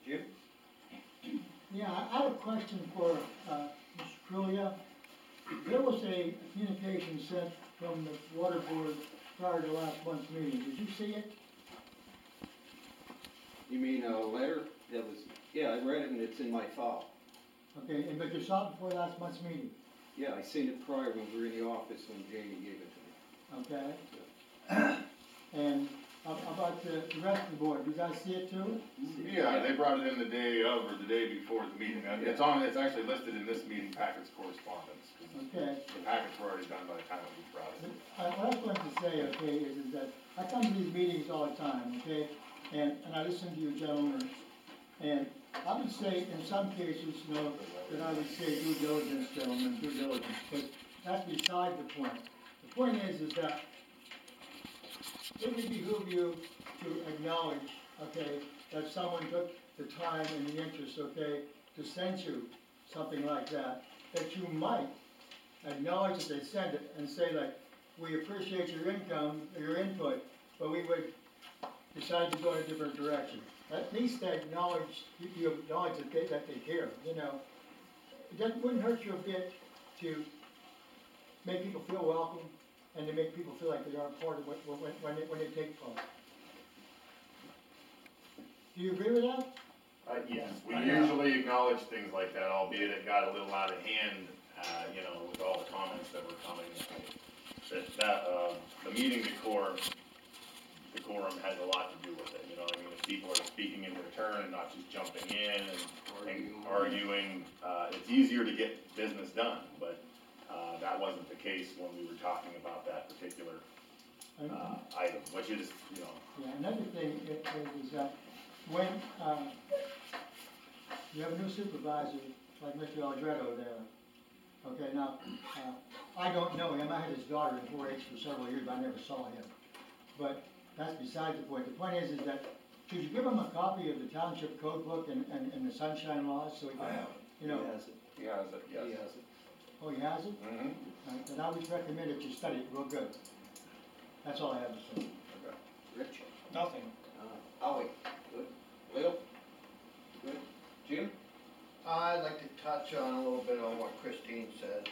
Jim? Yeah, I have a question for, Mr. Crulia. There was a communication sent from the water board prior to last month's meeting. Did you see it? You mean a letter that was, yeah, I read it and it's in my file. Okay, but you saw it before last month's meeting? Yeah, I seen it prior when we were in the office when Jamie gave it to me. Okay. And how about the rest of the board? You guys see it too? Yeah, they brought it in the day of or the day before the meeting. It's actually listed in this meeting packet's correspondence. Okay. The packets were already done by the time we brought it in. What I was going to say, okay, is that I come to these meetings all the time, okay? And I listen to you gentlemen, and I would say in some cases, you know, that I would say due diligence, gentlemen, due diligence, but that's beside the point. The point is that it would behoove you to acknowledge, okay, that someone took the time and the interest, okay, to send you something like that, that you might acknowledge that they sent it and say like, we appreciate your input, but we would decide to go in a different direction. At least acknowledge, you acknowledge that they care, you know. It wouldn't hurt you a bit to make people feel welcome and to make people feel like they are part of when they take part. Do you agree with that? Yes, we usually acknowledge things like that, albeit it got a little out of hand, you know, with all the comments that were coming. The meeting decorum has a lot to do with it, you know what I mean? If people are speaking in return and not just jumping in and arguing, it's easier to get business done, but that wasn't the case when we were talking about that particular item, which is, you know. Yeah, another thing is that when you have a new supervisor, like Mr. Aldretto there, okay, now, I don't know him, I had his daughter in 4-H for several years, but I never saw him. But that's beside the point. The point is that, could you give him a copy of the Township Code Book and the Sunshine Laws, so he can, you know? He has it, yes. He has it. Oh, he has it? Mm-hmm. Then I would recommend that you study it real good. That's all I have to say. Okay. Rich? Nothing. Howie? Good. Leo? Good. Jim? I'd like to touch on a little bit on what Christine said.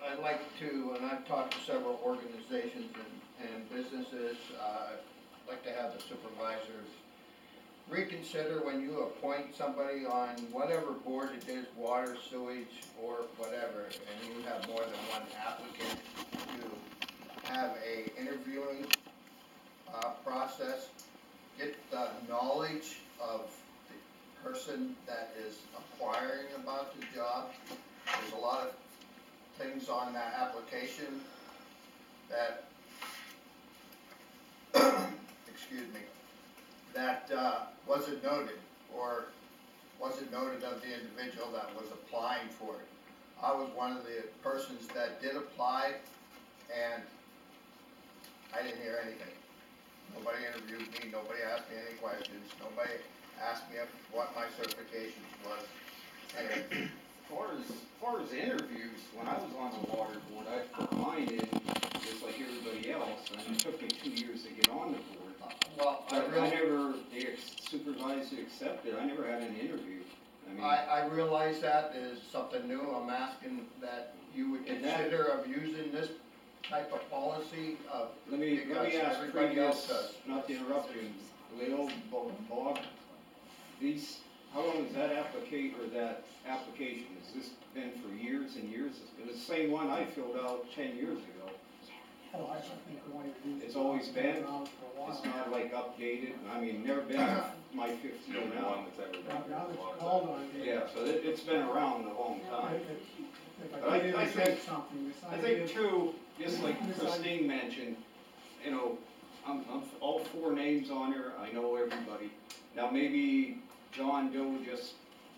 I'd like to, and I've talked to several organizations and businesses, I'd like to have the supervisors reconsider when you appoint somebody on whatever board it is, water, sewage, or whatever, and you have more than one applicant, to have a interviewing process, get the knowledge of the person that is acquiring about the job. There's a lot of things on that application that, excuse me, that wasn't noted, or wasn't noted of the individual that was applying for it. I was one of the persons that did apply, and I didn't hear anything. Nobody interviewed me, nobody asked me any questions, nobody asked me what my certifications was. As far as interviews, when I was on the water board, I put mine in just like everybody else, and it took me 2 years to get on the board. never, the supervisor accepted, I never had an interview. I mean, I realize that is something new, I'm asking that you would And that- consider of using this type of policy of. let me because ask everybody else previous, does. not to interrupt you, Leo, Bob, these, how long has that application, has this been for years and years? It was the same one I filled out 10 years ago. Oh, I think the one you used. It's always been, around for a while. it's not like updated, I mean, never been my 15 The only now. one that's ever been. Now that you called on it. Yeah, so it's been around a long time. If But I I could think- interject something, this I idea. think too, just like Christine mentioned, you know, I'm all 4 names on here, I know everybody. Now, maybe John Doe just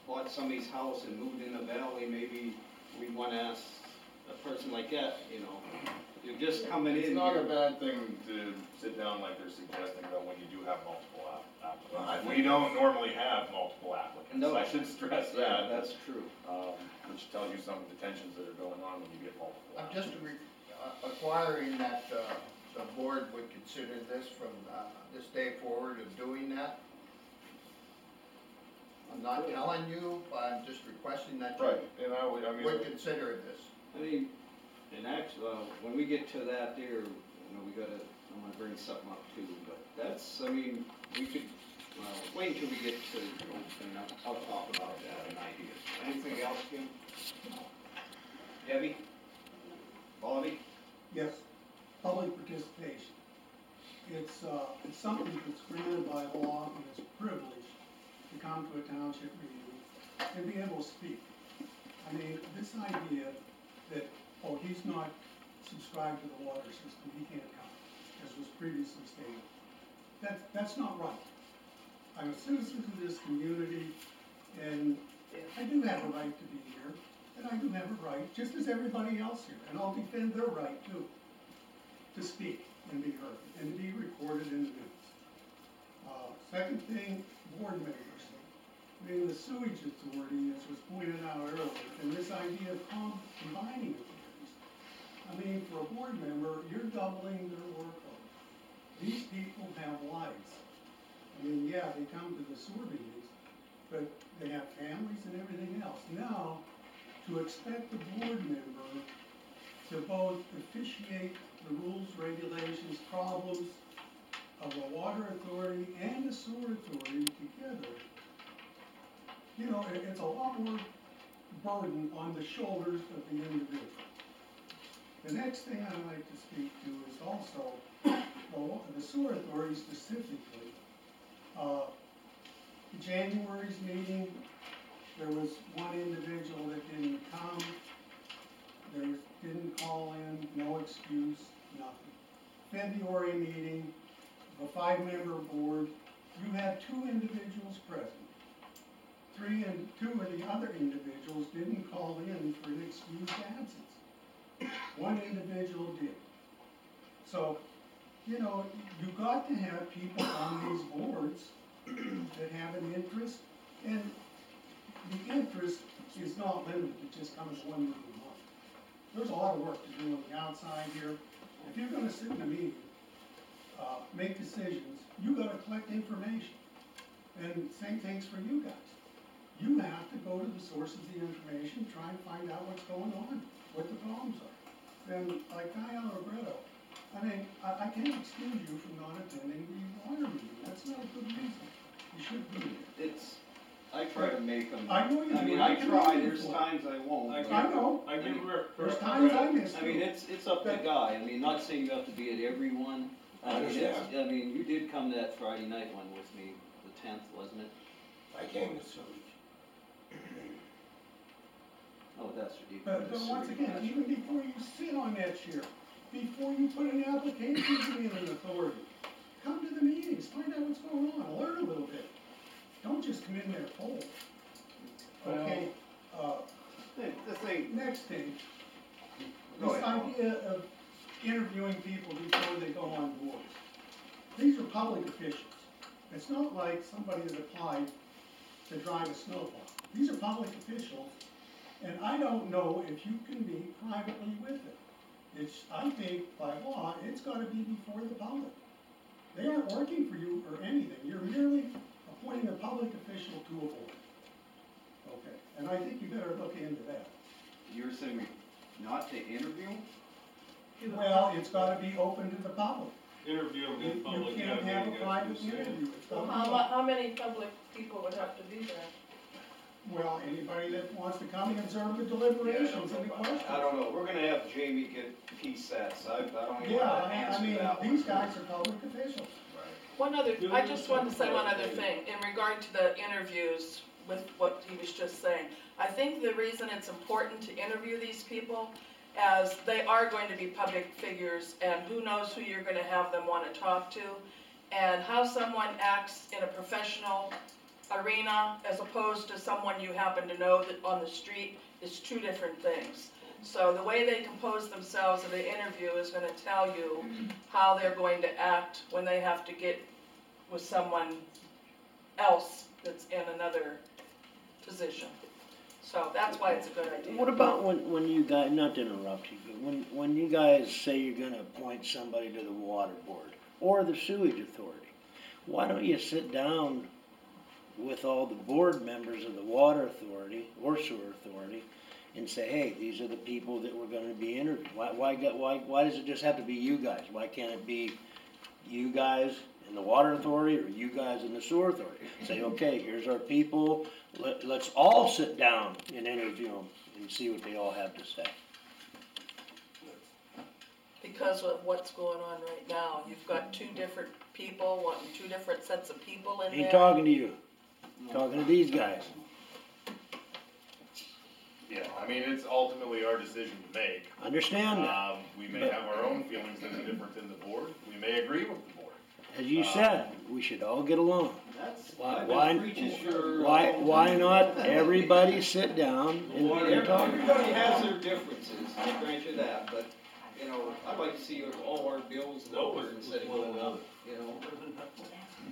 bought somebody's house and moved in the valley, maybe we wanna ask a person like that, you know. You're just coming in. It's not a here. bad thing to sit down like they're suggesting, though, when you do have multiple applicants. Well, I think We don't normally have multiple applicants, No. I should stress Yeah, that, that's true. which tells you some of the tensions that are going on when you get multiple I'm applicants. just acquiring that, the board would consider this from, this day forward of doing that. I'm not telling you, but I'm just requesting that you Right, and I mean. would consider this. I mean, and actually, when we get to that there, you know, I'm gonna bring something up too, but that's, I mean, we could, wait until we get to, and I'll talk about that and ideas. Anything else, Kim? Debbie? Bobby? Yes, public participation. It's something that's granted by law and it's a privilege to come to a township meeting and be able to speak. I mean, this idea that, oh, he's not subscribed to the water system, he can't come, as was previously stated. That's not right. I'm a citizen of this community, and I do have a right to be here, and I do have a right, just as everybody else here, and I'll defend their right too, to speak and be heard, and to be recorded in the minutes. Second thing, board members. I mean, the sewage authority, as was pointed out earlier, and this idea of combining authorities. I mean, for a board member, you're doubling their workload. These people have lives. I mean, yeah, they come to the sewer meetings, but they have families and everything else. Now, to expect a board member to both officiate the rules, regulations, problems of the water authority and the sewer authority together, you know, it's a lot more burden on the shoulders of the individual. The next thing I'd like to speak to is also the sewer authority specifically. January's meeting, there was one individual that didn't come, didn't call in, no excuse, nothing. February meeting, a 5-member board, you had 2 individuals present. 2 of the other individuals didn't call in for an excused absence. 1 individual did. So, you know, you got to have people on these boards that have an interest, and the interest is not limited to just coming to 1 meeting a month. There's a lot of work to do on the outside here. If you're gonna sit in a meeting, make decisions, you gotta collect information. And same thing's for you guys. You have to go to the sources of the information, try and find out what's going on, what the problems are. And like Diana Roberto, I mean, I can't excuse you from not attending the water meeting. That's not a good reason. You should be there. I try to make them. I know you do. I mean, I try, there's times I won't. I know. I give her. There's times I miss I mean, too. it's up to the guy, I mean, not saying you have to be at every one. I mean, I mean, you did come to that Friday night one with me, the 10th, wasn't it? I came to sewage. Oh, that's ridiculous. But once again, even before you sit on that chair, before you put an application in an authority, come to the meetings, find out what's going on, learn a little bit. Don't just come in there cold. Okay, The thing. next thing, Go this ahead. idea of interviewing people before they go on boards. These are public officials. It's not like somebody that applied to drive a snowplow. These are public officials, and I don't know if you can meet privately with them. I think by law, it's gotta be before the public. They aren't aren't working for you or anything, you're merely appointing a public official to a board. Okay, and I think you better look into that. You're saying not to interview? Well, it's gotta be open to the public. Interview them in public. You can't have a private interview. It's Well, gotta be open. how many public people would have to be there? Well, anybody that wants to come and observe the deliberations and the questions. I don't know, we're gonna have Jamie get piece sets, I don't even Yeah, want to I answer mean, that one. these guys are public officials. I just wanted to say one other thing, in regard to the interviews with what he was just saying. I think the reason it's important to interview these people, as they are going to be public figures, and who knows who you're gonna have them wanna talk to, and how someone acts in a professional arena as opposed to someone you happen to know that on the street is two different things. So the way they compose themselves in the interview is gonna tell you how they're going to act when they have to get with someone else that's in another position. So that's why it's a good idea. What about when you guys, not to interrupt you, but when you guys say you're gonna appoint somebody to the water board or the sewage authority, why don't you sit down with all the board members of the water authority or sewer authority and say, hey, these are the people that we're gonna be interviewing? Why does it just have to be you guys? Why can't it be you guys in the water authority or you guys in the sewer authority? Say, okay, here's our people, let's all sit down and interview them and see what they all have to say. Because of what's going on right now, you've got two different people, wanting two different sets of people in there. Ain't talking to you, talking to these guys. Yeah, I mean, it's ultimately our decision to make. Understand that. We may have our own feelings that are different than the board, we may agree with the board. As you said, we should all get along. I've been preaching for a long time. Why not everybody sit down and talk? Everybody has their differences, I grant you that, but, you know, I'd like to see all our bills lower instead of going up, you know?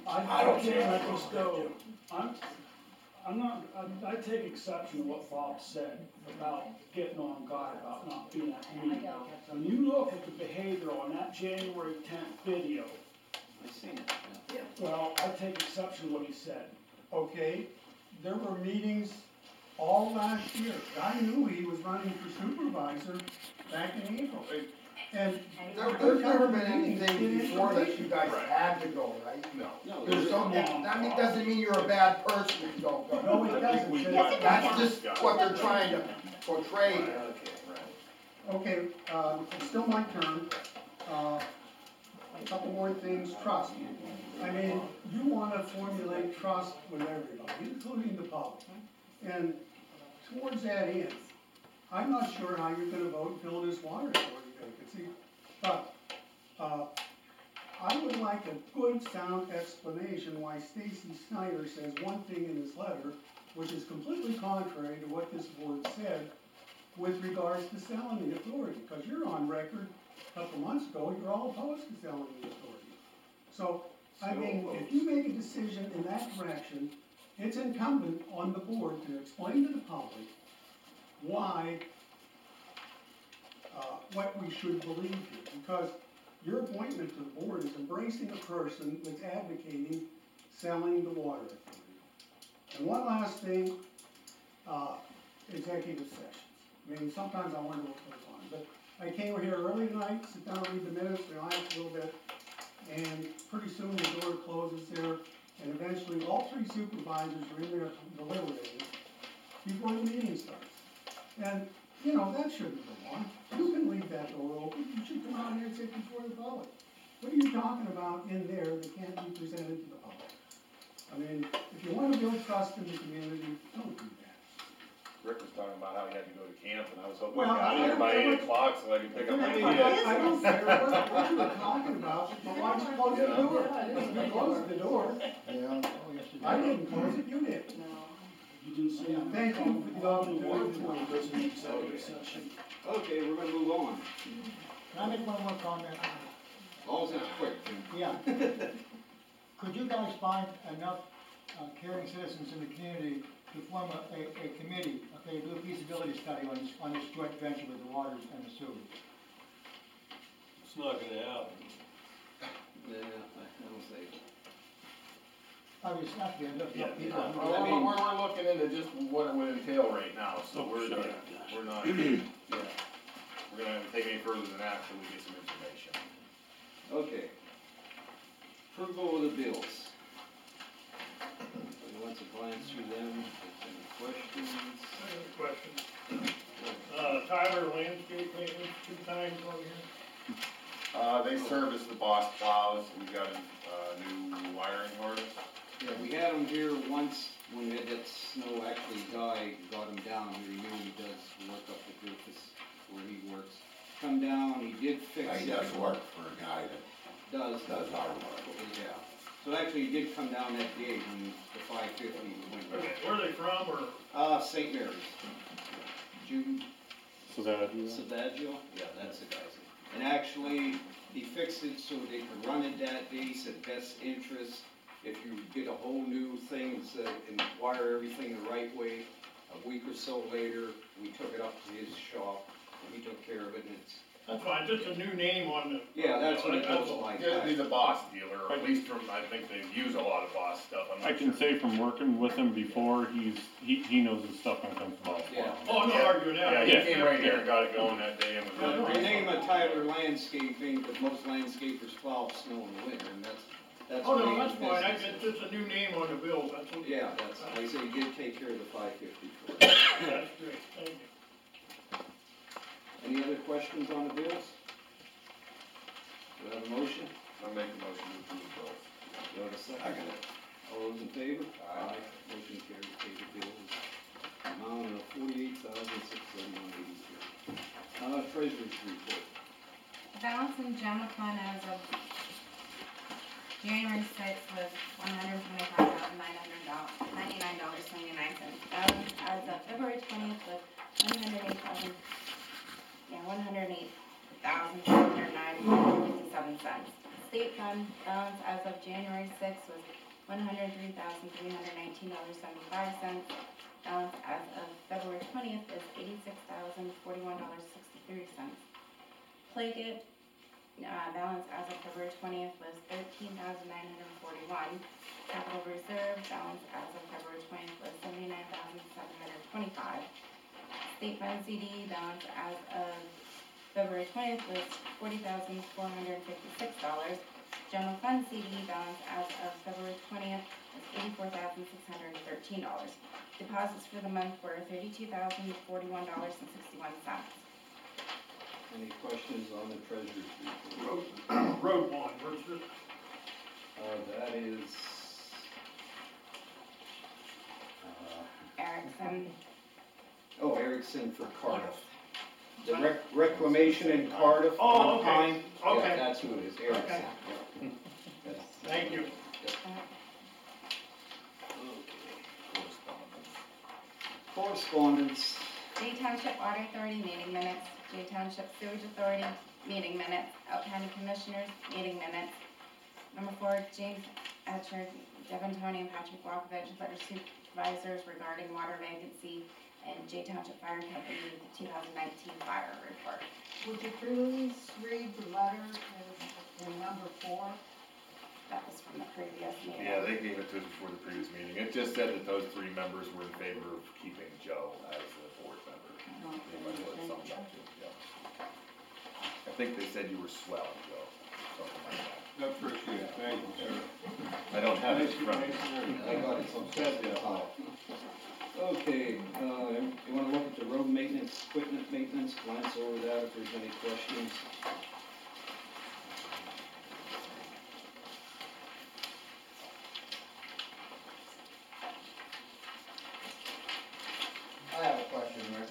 I don't can't care. let this go. I take exception to what Bob said about getting on guard about not being at the meeting. When you look at the behavior on that January 10th video, I've seen it. well, I take exception to what he said. Okay, there were meetings all last year. I knew he was running for supervisor back in April. And There's never been anything before that you guys had to go, right? No. There's some, that doesn't mean you're a bad person if you don't go. No, it doesn't. Yes, it That's does. just what they're trying to portray here. Okay, it's still my turn. A couple more things, trust. I mean, you wanna formulate trust with everybody, including the public. And towards that end, I'm not sure how you're gonna vote to fill this water authority vacancy, but, I would like a good, sound explanation why Stacy Snyder says one thing in his letter, which is completely contrary to what this board said with regards to selling the authority, because you're on record a couple months ago, you're all opposed to selling the authority. So, I mean, if you make a decision in that direction, it's incumbent on the board to explain to the public why, what we should believe here, because your appointment to the board is embracing a person that's advocating selling the water authority. And one last thing, executive sessions. I mean, sometimes I wonder what goes on, but I came here early tonight, sit down, read the minutes, relax a little bit, and pretty soon the door closes there, and eventually all three supervisors are in there deliberating before the meeting starts. And, you know, that shouldn't go on. You can leave that door open, you should come out here and sit before the public. What are you talking about in there that can't be presented to the public? I mean, if you wanna build trust in the community, don't do that. Rick was talking about how he had to go to camp, and I was hoping Well, he got here by 8 o'clock so I could pick up my kids. I don't care what you were talking about, but why did you close the door? You closed the door. I didn't close it, you did. You didn't say. Thank you for the opportunity. Okay, we're gonna move on. Can I make one more comment? All it's quick. Yeah. Could you guys find enough caring citizens in the community to form a committee, okay, do a feasibility study on this joint venture with the waters and the sewage? It's not gonna happen. Yeah, I don't say Obviously, not to be enough Yeah, people. we're looking into just what it would entail right now, so we're not, yeah, we're gonna take any further than that until we get some information. Okay. Approval of the bills. Anybody wants to glance through them, if there's any questions? I have a question. Tyler Landscape Maintenance, 2 times on here. They service the Boss plows, we've got a new wiring harness. Yeah, we had him here once when we had that snow actually died, got him down here, he knew he does work up at Rufus where he works. Come down, he did fix it. He does work for a guy that Does our work. Yeah, so actually he did come down that day when the 550 went. Okay, where are they from, or? St. Mary's. Jude Savaggio? Yeah, that's the guy's name. And actually, he fixed it so they could run it that day, he said best interest, if you get a whole new thing, and wire everything the right way. A week or so later, we took it up to his shop, and he took care of it, and it's. That's fine, just a new name on the. Yeah, that's what it goes like. It'd be the Boss dealer, or at least from, I think they use a lot of Boss stuff, I'm not I can sure. say from working with him before, he knows his stuff when it comes to ball. Yeah. Oh, I'm not arguing that. Yeah, he came right here and got it going that day and was The really. name of Tyler Landscaping, because most landscapers plow snow in the winter, and that's. Oh, what no, he that's fine, business it's is. just a new name on the bills, that's what. Yeah, that's, like I say, he did take care of the 550 for it. That's great, thank you. Any other questions on the bills? Do I have a motion? I'll make a motion to approve both. Do I have a second? All those in favor? Aye. Motion carried, pay the bills. Amount of $48,671.83. Treasurer's report. Balance in general fund as of January 6th was $125,999.79. Balance as of February 20th was $108,409.57. State fund balance as of January 6th was $103,319.75. Balance as of February 20th is $86,041.63. Pliget balance as of February 20th was $13,941. Capital reserve balance as of February 20th was $79,725. State fund CD balance as of February 20th was $40,456. General fund CD balance as of February 20th was $84,613. Deposits for the month were $32,041.61. Any questions on the treasurer's report? Road bond, where's this? That is. Erickson. Oh, Erickson for Cardiff. The reclamation in Cardiff Oh, on okay. Pine. Okay. Yeah, that's who it is, Erickson. Okay. Yeah. That's- Thank you. Yep. Correspondence. J Township Water Authority meeting minutes, J Township Sewage Authority meeting minutes, Out County Commissioners meeting minutes. Number 4, James Etcher, Devin Tony, and Patrick Walkovich, letter supervisors regarding water vacancy, and J Township Fire Company, the 2019 fire report. Would you please read the letter in number 4? That was from the previous meeting. Yeah, they gave it to us before the previous meeting. It just said that those 3 members were in favor of keeping Joe as the 4th member. They might have put something up to, yeah. I think they said you were swell, Joe, something like that. I appreciate it, thank you, sir. I don't have it in front of me. I got it someplace. Okay, you wanna look at the road maintenance, equipment maintenance, glance over that if there's any questions? I have a question, Rick,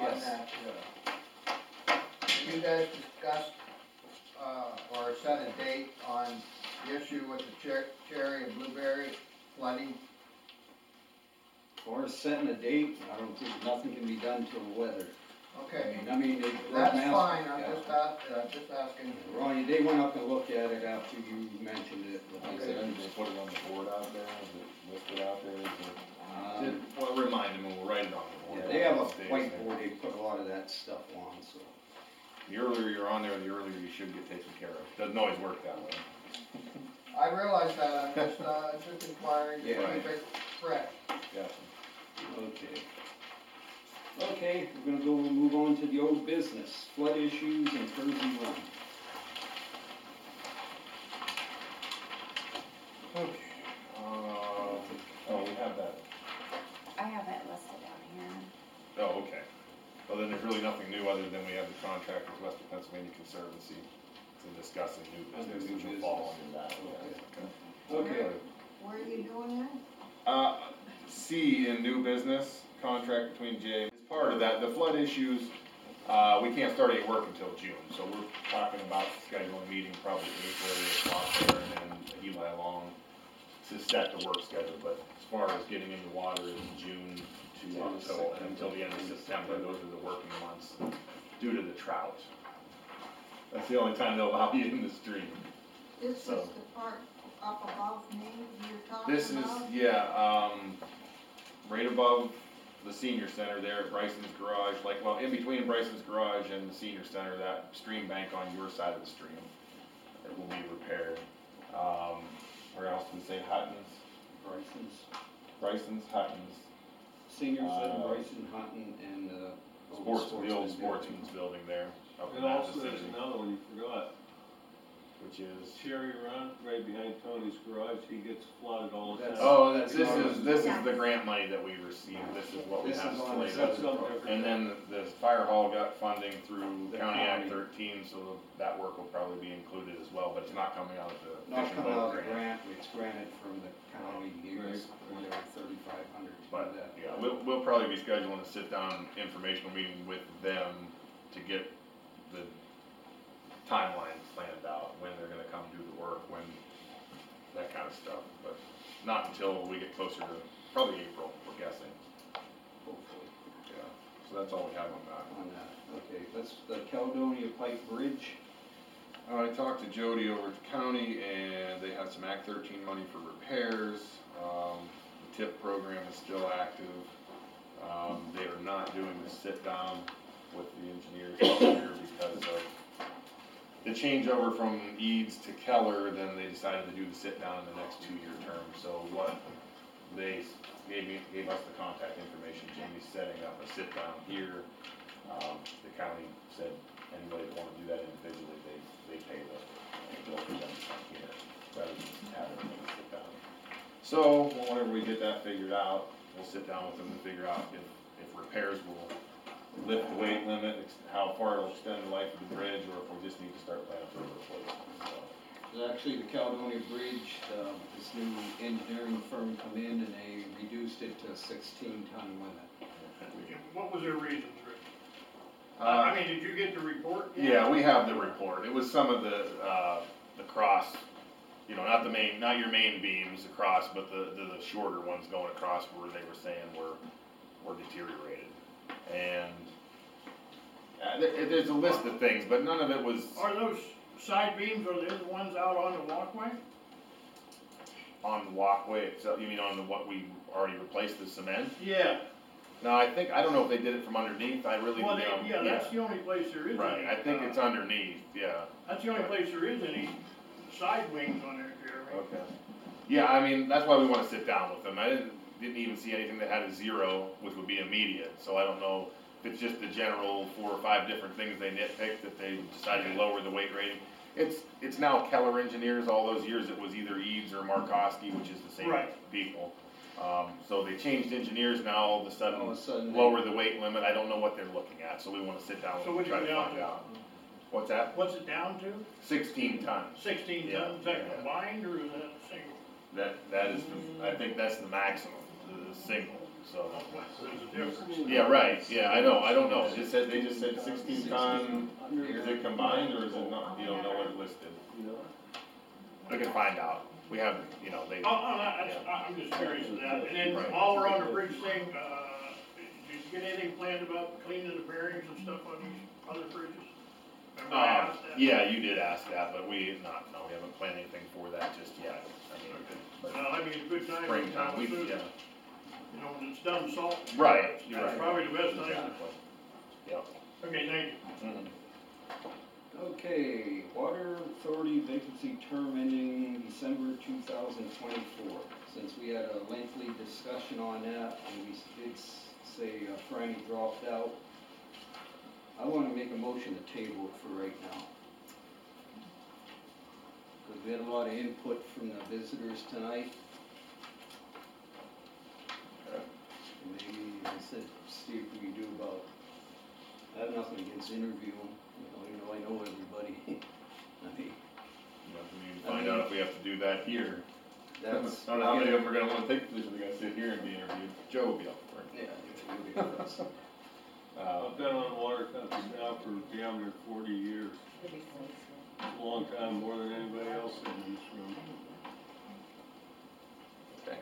on Yes. that, you guys discussed, or set a date on the issue with the cherry and blueberry flooding? Or setting a date, I don't think, nothing can be done till the weather. Okay, I mean, they. that's fine, yeah. I'm just asking. Ronnie, they went up and looked at it after you mentioned it, but they They said. said just put it on the board out there, is it listed out there, is it? Um, Well, remind them, we'll write it on the board. Yeah, they have a Stays there. whiteboard, they put a lot of that stuff on, so. The earlier you're on there, the earlier you should get taken care of. Doesn't always work that way. I realize that, I'm just inquiring to Yeah. keep it fresh. Okay. Okay, we're gonna move on to the old business, flood issues and Kersey Run. Okay. Oh, we have that. I have it listed down here. Oh, okay. Well, then there's really nothing new other than we have the contract with Western Pennsylvania Conservancy to discussing new business, which will fall under that. Okay. Where are you doing that? C in new business, contract between Jay. As part of that, the flood issues, we can't start any work until June, so we're talking about scheduling a meeting probably April, there, and then Eli Long to set the work schedule, but as far as getting into water in June to October, until the end of September, those are the working months due to the trout. That's the only time they'll allow you in the stream. This is So- the part up above me you're talking This is, about? yeah, right above the senior center there at Bryson's Garage, like, well, in between Bryson's Garage and the senior center, that stream bank on your side of the stream, it will be repaired. Where else do we say Hutton's? Bryson's, Hutton's. Senior Center, Bryson, Hutton, and, The old sportsman's building there, up in And that also there's vicinity, another one you forgot, which is. Cherry Run, right behind Tony's garage, he gets flooded all the time. Oh, this is the grant money that we received, this is what we This have is on slated. the That's something different. And then the fire hall got funding through The County Act county. 13, so that work will probably be included as well, but it's not coming out of the Not fishing coming out boat of the grant. grant, it's granted from the county, gave us whatever, 3,500 to do But, that. yeah, we'll probably be scheduling a sit-down informational meeting with them to get the timeline planned out, when they're gonna come do the work, when, that kind of stuff, but not until we get closer to, probably April, we're guessing. Hopefully, Yeah, so that's all we have on that. on that. Okay, that's the Caledonia Pike Bridge. I talked to Jody over at the county, and they have some Act 13 money for repairs. The TIP program is still active. They are not doing the sit-down with the engineers this year because of the changeover from Eads to Keller. Then they decided to do the sit-down in the next 2-year term. So what they gave us the contact information. Jamie's setting up a sit-down here. The county said anybody that wanna do that individually, they pay the bill for them to come here, rather than just have everything sit down. So, whenever we get that figured out, we'll sit down with them and figure out if repairs will lift the weight limit, how far it'll extend the life of the bridge, or if we just need to start planning for a replacement, so. There's actually the Caledonia Bridge, this new engineering firm come in and they reduced it to a 16-ton limit. What was their reason for it? I mean, did you get the report? Yeah, we have the report. It was some of the cross, not your main beams across, but the shorter ones going across where they were saying were deteriorated. And there's a list of things, but none of it was Are those side beams, are they the ones out on the walkway? on the walkway itself. You mean on what we already replaced the cement? Yeah. No, I don't know if they did it from underneath. I really, Well, that's the only place there is. Right, any, I think it's underneath, yeah. That's the only place there is any side wings on there, Jeremy. Okay. Yeah, I mean, that's why we wanna sit down with them. I didn't even see anything that had a 0, which would be immediate, so I don't know if it's just the general 4 or 5 different things they nitpicked that they decided to lower the weight rating. It's now Keller Engineers. All those years it was either Eads or Markowski, which is the same people. So they changed engineers now, all of a sudden lower the weight limit. I don't know what they're looking at, so we wanna sit down with them and try to find out. What's that? What's it down to? 16 tons. 16 Yeah, tons, is that yeah. combined or is that single? That is, I think that's the maximum, the single, so. There's a difference. Yeah, right, yeah, I don't know, they just said 16 ton, is it combined or is it not, you don't know what it listed? We can find out, we have, they. I'm just curious of that. And then Right. while we're on the bridge thing, did you get anything planned about cleaning the bearings and stuff on these other bridges? Remember I asked that? Yeah, you did ask that, but we haven't planned anything for that just yet. Well, I mean, a good time. Springtime, yeah. When it's done salt. Right, you're That's right. probably the best time. Exactly. Yep. Okay, thank you. Okay, Water Authority vacancy term ending December 2024. Since we had a lengthy discussion on that, and we did say Franny dropped out, I want to make a motion to table it for right now. Because we had a lot of input from the visitors tonight. Maybe, I said, see if we can do about, I have nothing against interviewing, I know everybody. I mean, We need to find out if we have to do that here. That's. I don't know how many of them are gonna wanna take the position, they're gonna sit here and be interviewed. Joe will be up for it. Yeah, you'll be up for us. I've been on water company now for damn near 40 years. It's a long time, more than anybody else in this room. Okay.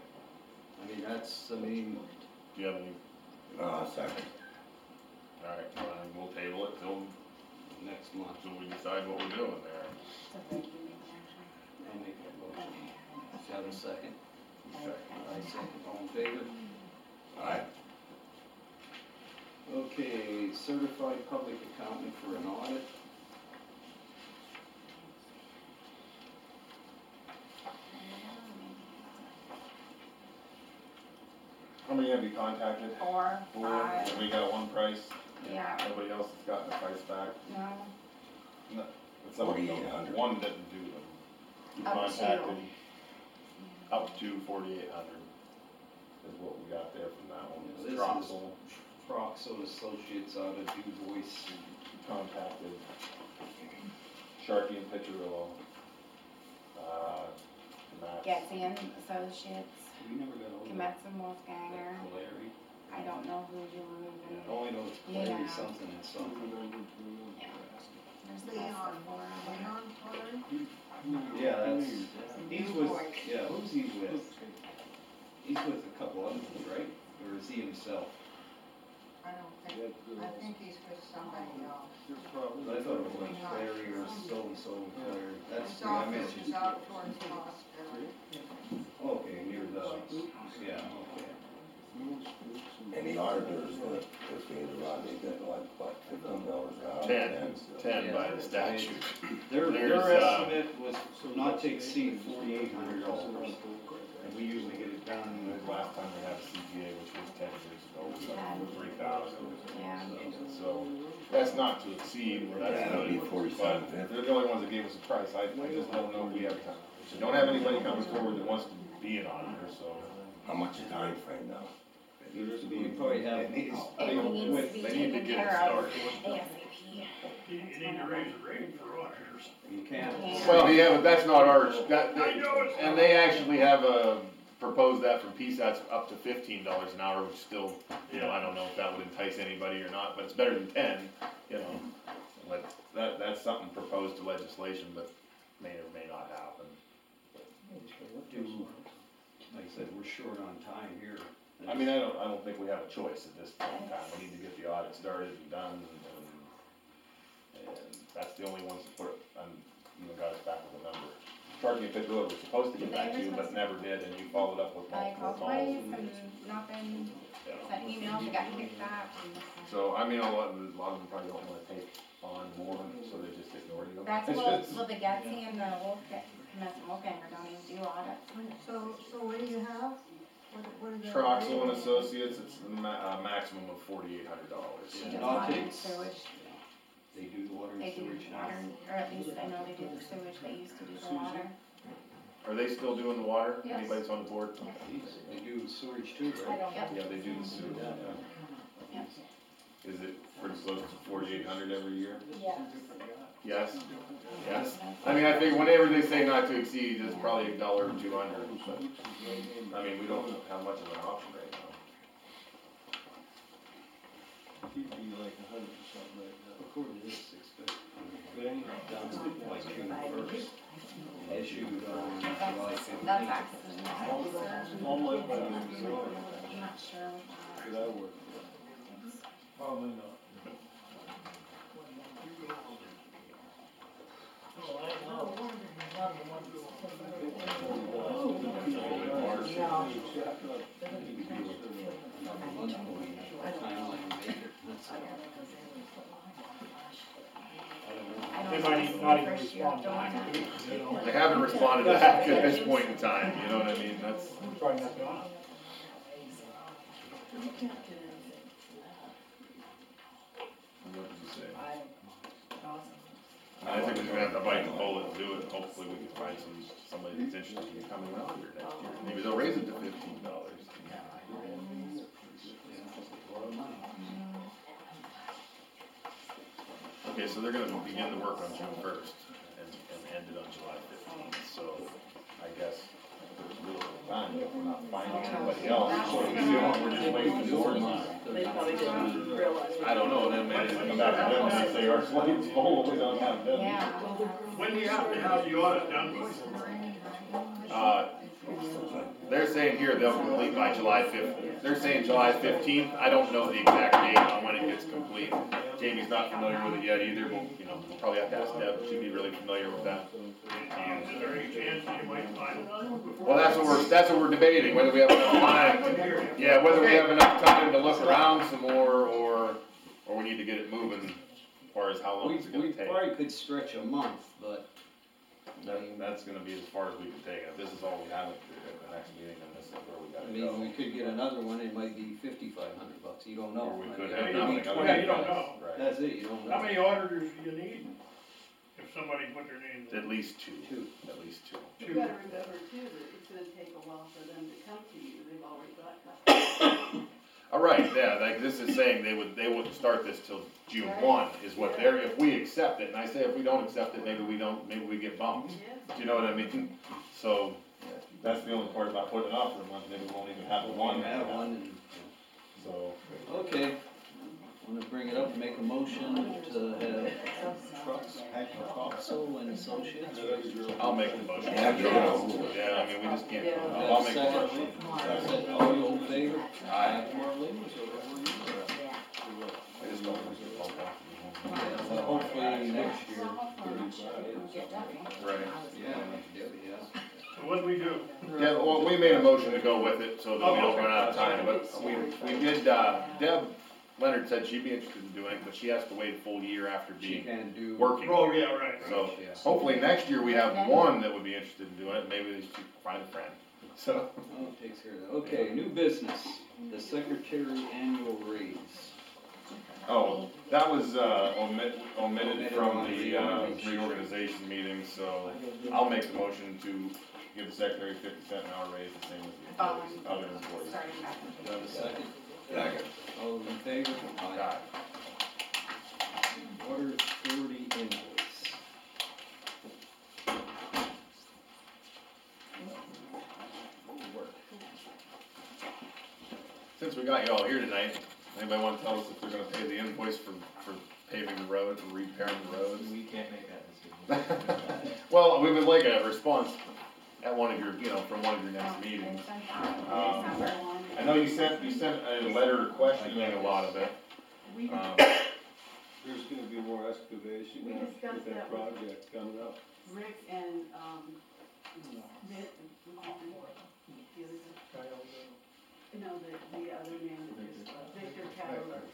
Do you have any? Second. Alright, we'll table it till Next month. till we decide what we're doing there. I'll make that motion. Do you have a second? Okay. I second, all in favor? Aye. Okay, certified public accountant for an audit. How many have you contacted? 4, 4, 5, and we got one price? yeah, Nobody else has gotten a price back? no, It's up to 4,800. One didn't do them. You Up to. contacted up to 4,800 is what we got there from that one. This is Troxel Troxel Associates out of Du Bois. contacted Sharkey and Pitcherillo. Matt. Getsy and Associates, We never got over Kometz and Wolfganger, Larry. I don't know who you were moving. I only know it's Larry Yeah. something and something. Yeah. There's the Leon, rest of 4 on there. Leon Torrey? Yeah, he's with, who's he with? He's with a couple other ones, right? Or is he himself? I think he's with somebody else. I thought it was like Larry or so-and-so Larry. That's His the I office mentioned. is out towards the hospital. Okay, near the, yeah, okay. And the auditors, if they run, they get like, what, $15 an hour? 10 by the statute. Their There's, estimate was not to exceed $4,800. And we usually get it done, the last time we had a CPA, which was 10 years ago, was like 3,000. Yeah. So, that's not to exceed, that's Yeah, it'll really, be but 47.50. they're the only ones that gave us a price, I just don't know if we have time. We don't have anybody coming forward that wants to be an auditor, so. How much is time frame now? You probably have. It needs to be They need to taken get care it of started. ASAP. You need to raise the rate for auditors. You can't. Well, yeah, but that's not ours, and they actually have proposed that from PSATs up to $15 an hour, which still, I don't know if that would entice anybody or not, but it's better than 10, But that's something proposed to legislation, but may or may not happen. Like I said, we're short on time here. I mean, I don't think we have a choice at this point in time, we need to get the audit started and done, and that's the only ones that put, got us back with a number. Sharkey and Pittsburgh was supposed to get back to you, but never did, and you followed up with I multiple called calls. twice and nothing, sent emails, we got kicked back. So, I mean, a lot of them probably don't wanna take on more, so they just ignore you. That's well, the Getsy and the Kometz and Wolfganger don't even do audits. So what do you have? What are the? Troxel and Associates, it's a maximum of $4,800. She does Not water and takes- sewage, They do the water and they do sewage now. water, or at least I know they do the sewage, they used to do the water. Are they still doing the water? Yes. Anybody's on the board? They do sewage too, right? Yep. Yeah, they do the sewage, Yep. Is it pretty close to 4,800 every year? Yes. Yes? Yes. I mean, I think whenever they say not to exceed, it's probably $1 or $200, but, I mean, we don't have much of an option right now. He'd be like 100 or something like that. According to this, expect, down to like June 1st. Issued on July 15th. That's actually, All my buddies I'm are not sure with that. Could I work? Probably not. I don't might not even respond back, you know? They haven't responded back at this point in time, you know what I mean, that's. Probably not gonna. What did you say? I think we're gonna have to bite the bullet and do it, and hopefully we can find somebody that's interested in coming around here next year. Maybe they'll raise it to $15. Okay, so they're gonna begin the work on June 1st and end it on July 15th, so I guess there's a little bit of time if we're not finding anybody else, so we're just waiting for more. They probably didn't realize. I don't know, then maybe come back to them and say our slate's full, we don't have them. When do you have to have the audit done? They're saying here they'll complete by July 5th. They're saying July 15th. I don't know the exact date on when it gets complete. Jamie's not familiar with it yet either, but, you know, we'll probably have to ask Deb. She'd be really familiar with that. Is there any chance that you might find another one before? Well, that's what we're debating, whether we have enough time. Yeah, whether we have enough time to look around some more, or we need to get it moving as far as how long it's gonna We take. probably could stretch a month, but. That's gonna be as far as we can take it. This is all we have at the next meeting, and this is where we I gotta mean, go. we could get another one, it might be $5,500, you don't know. Or we I could mean, have it nothing. could be other 20. than you don't this. know. Right. That's it, you don't know. How many auditors do you need if somebody put their name in? At least two. At least two. You gotta remember too, that it's gonna take a while for them to come to you, they've already got customers. All right, yeah, like this is saying they wouldn't start this till June 1 is what they're, if we accept it, and I say if we don't accept it, maybe we get bumped. Do you know what I mean? So, that's the only part about putting it off for a month, maybe we won't even have one. So. Okay, wanna bring it up, make a motion to have trucks, Coxel and Associates. I'll make the motion. Yeah, Yeah, I mean, we just can't, I'll make the motion. Second, all those in favor? Aye. Marlene, so over you. I just don't want to bump off. Well, hopefully next year. Right. Yeah, yeah. So what do we do? Yeah, well, we made a motion to go with it, so that we don't run out of time, but we did, Deb Leonard said she'd be interested in doing it, but she has to wait a full year after She being can do. working. Oh, yeah, right. So, hopefully next year we have one that would be interested in doing it, maybe they should find a friend, so. Oh, it takes care of that. Okay, new business, the secretary annual raise. Oh, that was, omitted from the, reorganization meeting, so I'll make the motion to give the secretary 50-cent an hour raise, the same as the other employees. Starting back. Do I have a second? Second. All those in favor? Aye. Water authority invoice. Since we got you all here tonight, anybody wanna tell us if they're gonna pay the invoice for paving the road, or repairing the roads? We can't make that decision. Well, we would like a response at one of your, from one of your next meetings. I know you sent a letter questioning a lot of it. There's gonna be more excavation We discussed with that that with- project coming up. Rick and, Vic, the other guy. No, the other man, that just, Victor Cadillac.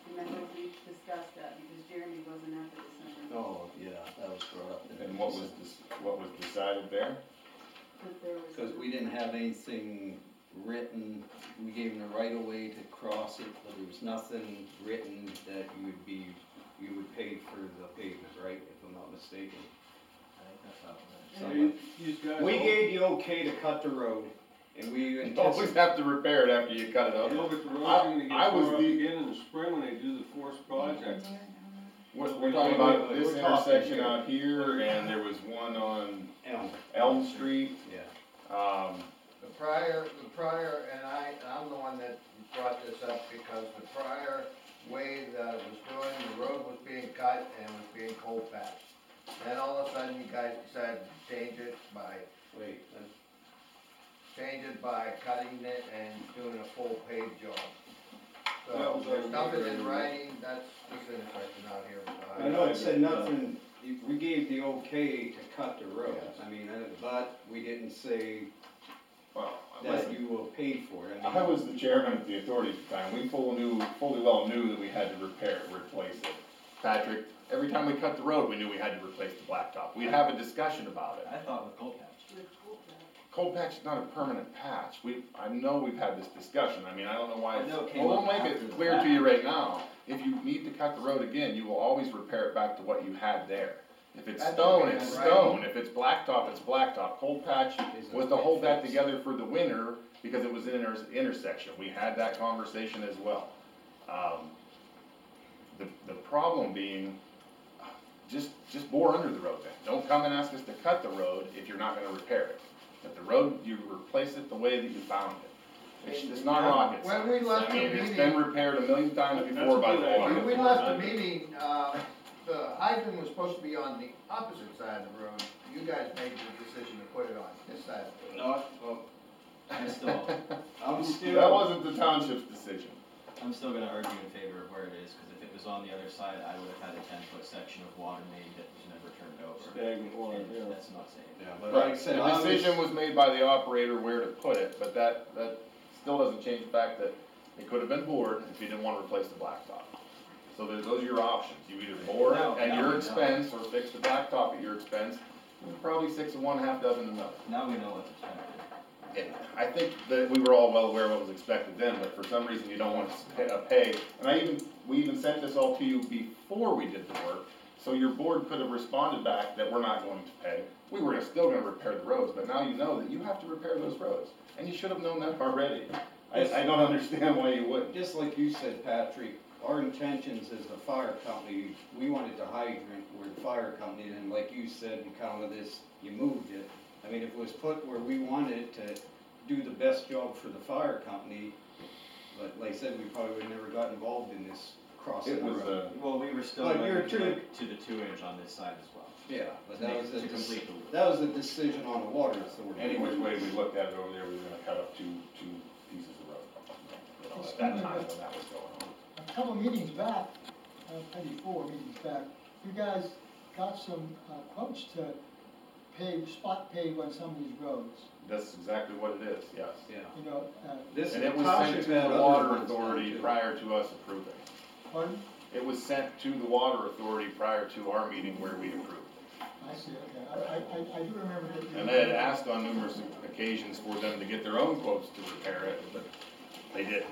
Remember, we discussed that because Jeremy wasn't at the December. Oh, yeah, that was brought up. And what was decided there? That there was. Because we didn't have anything written, we gave them the right of way to cross it, but there was nothing written that you would pay for the pavement, right, if I'm not mistaken? We gave the okay to cut the road, and we You always have to repair it after you cut it up. No, but the road's I- gonna get I was tore up the- again in the spring when they do the forced project. We're talking about this intersection out here, and there was one on Elm Street. Yeah. The prior, and I'm the one that brought this up because the prior way that it was doing, the road was being cut and was being cold patched. Then all of a sudden you guys decided to change it by cutting it and doing a full paved job. So there's nothing in writing, that's this intersection out here. I know it said nothing, we gave the okay to cut the road, I mean, but we didn't say Well, that you will pay for it. I was the chairman of the authority at the time, we fully well knew that we had to replace it. Patrick, every time we cut the road, we knew we had to replace the blacktop. We'd have a discussion about it. I thought with cold patch. Cold patch is not a permanent patch. I know we've had this discussion. I mean, I don't know why. I know it came We'll up make after it the clear fact. to you right now. If you need to cut the road again, you will always repair it back to what you had there. If it's That's stone, okay, it's right. stone. If it's blacktop, it's blacktop. Cold patch was to hold that together for the winter because it was in an intersection. We had that conversation as well. The problem being, just bore under the road then. Don't come and ask us to cut the road if you're not gonna repair it. But the road, you replace it the way that you found it. It's not rocket When science. we left I mean, the it's meeting- been repaired a million times That's before a by good the idea. water. When we left the meeting, the hydrant was supposed to be on the opposite side of the road. You guys made the decision to put it on this side of the road. I'm still, That wasn't the township's decision. I'm still gonna argue in favor of where it is, cause if it was on the other side, I would've had a 10-foot section of water main that was never turned over. Stagnant water, And yeah. that's not safe. Yeah, but like I Right, said, the decision was made by the operator where to put it, but that still doesn't change the fact that it could have been bored if you didn't wanna replace the blacktop. So those are your options, you either bore it No, at no, your no. expense or fix the blacktop at your expense, and probably 6 of one, half dozen another. Now we know what's expected. And I think that we were all well aware of what was expected then, but for some reason you don't want to pay, and we even sent this all to you before we did the work, so your board could have responded back that we're not going to pay. We were still gonna repair the roads, but now you know that you have to repair those roads, and you should have known that already. I don't understand why you wouldn't. Just like you said, Patrick, our intentions as the fire company, we wanted the hydrant where the fire company, and like you said, because of this, you moved it. I mean, if it was put where we wanted it to do the best job for the fire company, but like I said, we probably would have never got involved in this crossing It the was, road. Well, we were still But you're limited to the 2-inch on this side as well. Yeah, but that was To complete the loop. that was a decision on the water authority. Any which way we looked at it over there, we were gonna cut up two pieces of road. You know, at that time when that was going on. A couple of meetings back, maybe 4 meetings back, you guys got some quotes to spot pave on some of these roads. That's exactly what it is, yes. Yeah. You know, And it was sent to the water authority prior to us approving. pardon? It was sent to the water authority prior to our meeting where we approved. I see, okay. I do remember that. you- And they had asked on numerous occasions for them to get their own quotes to repair it, but they didn't.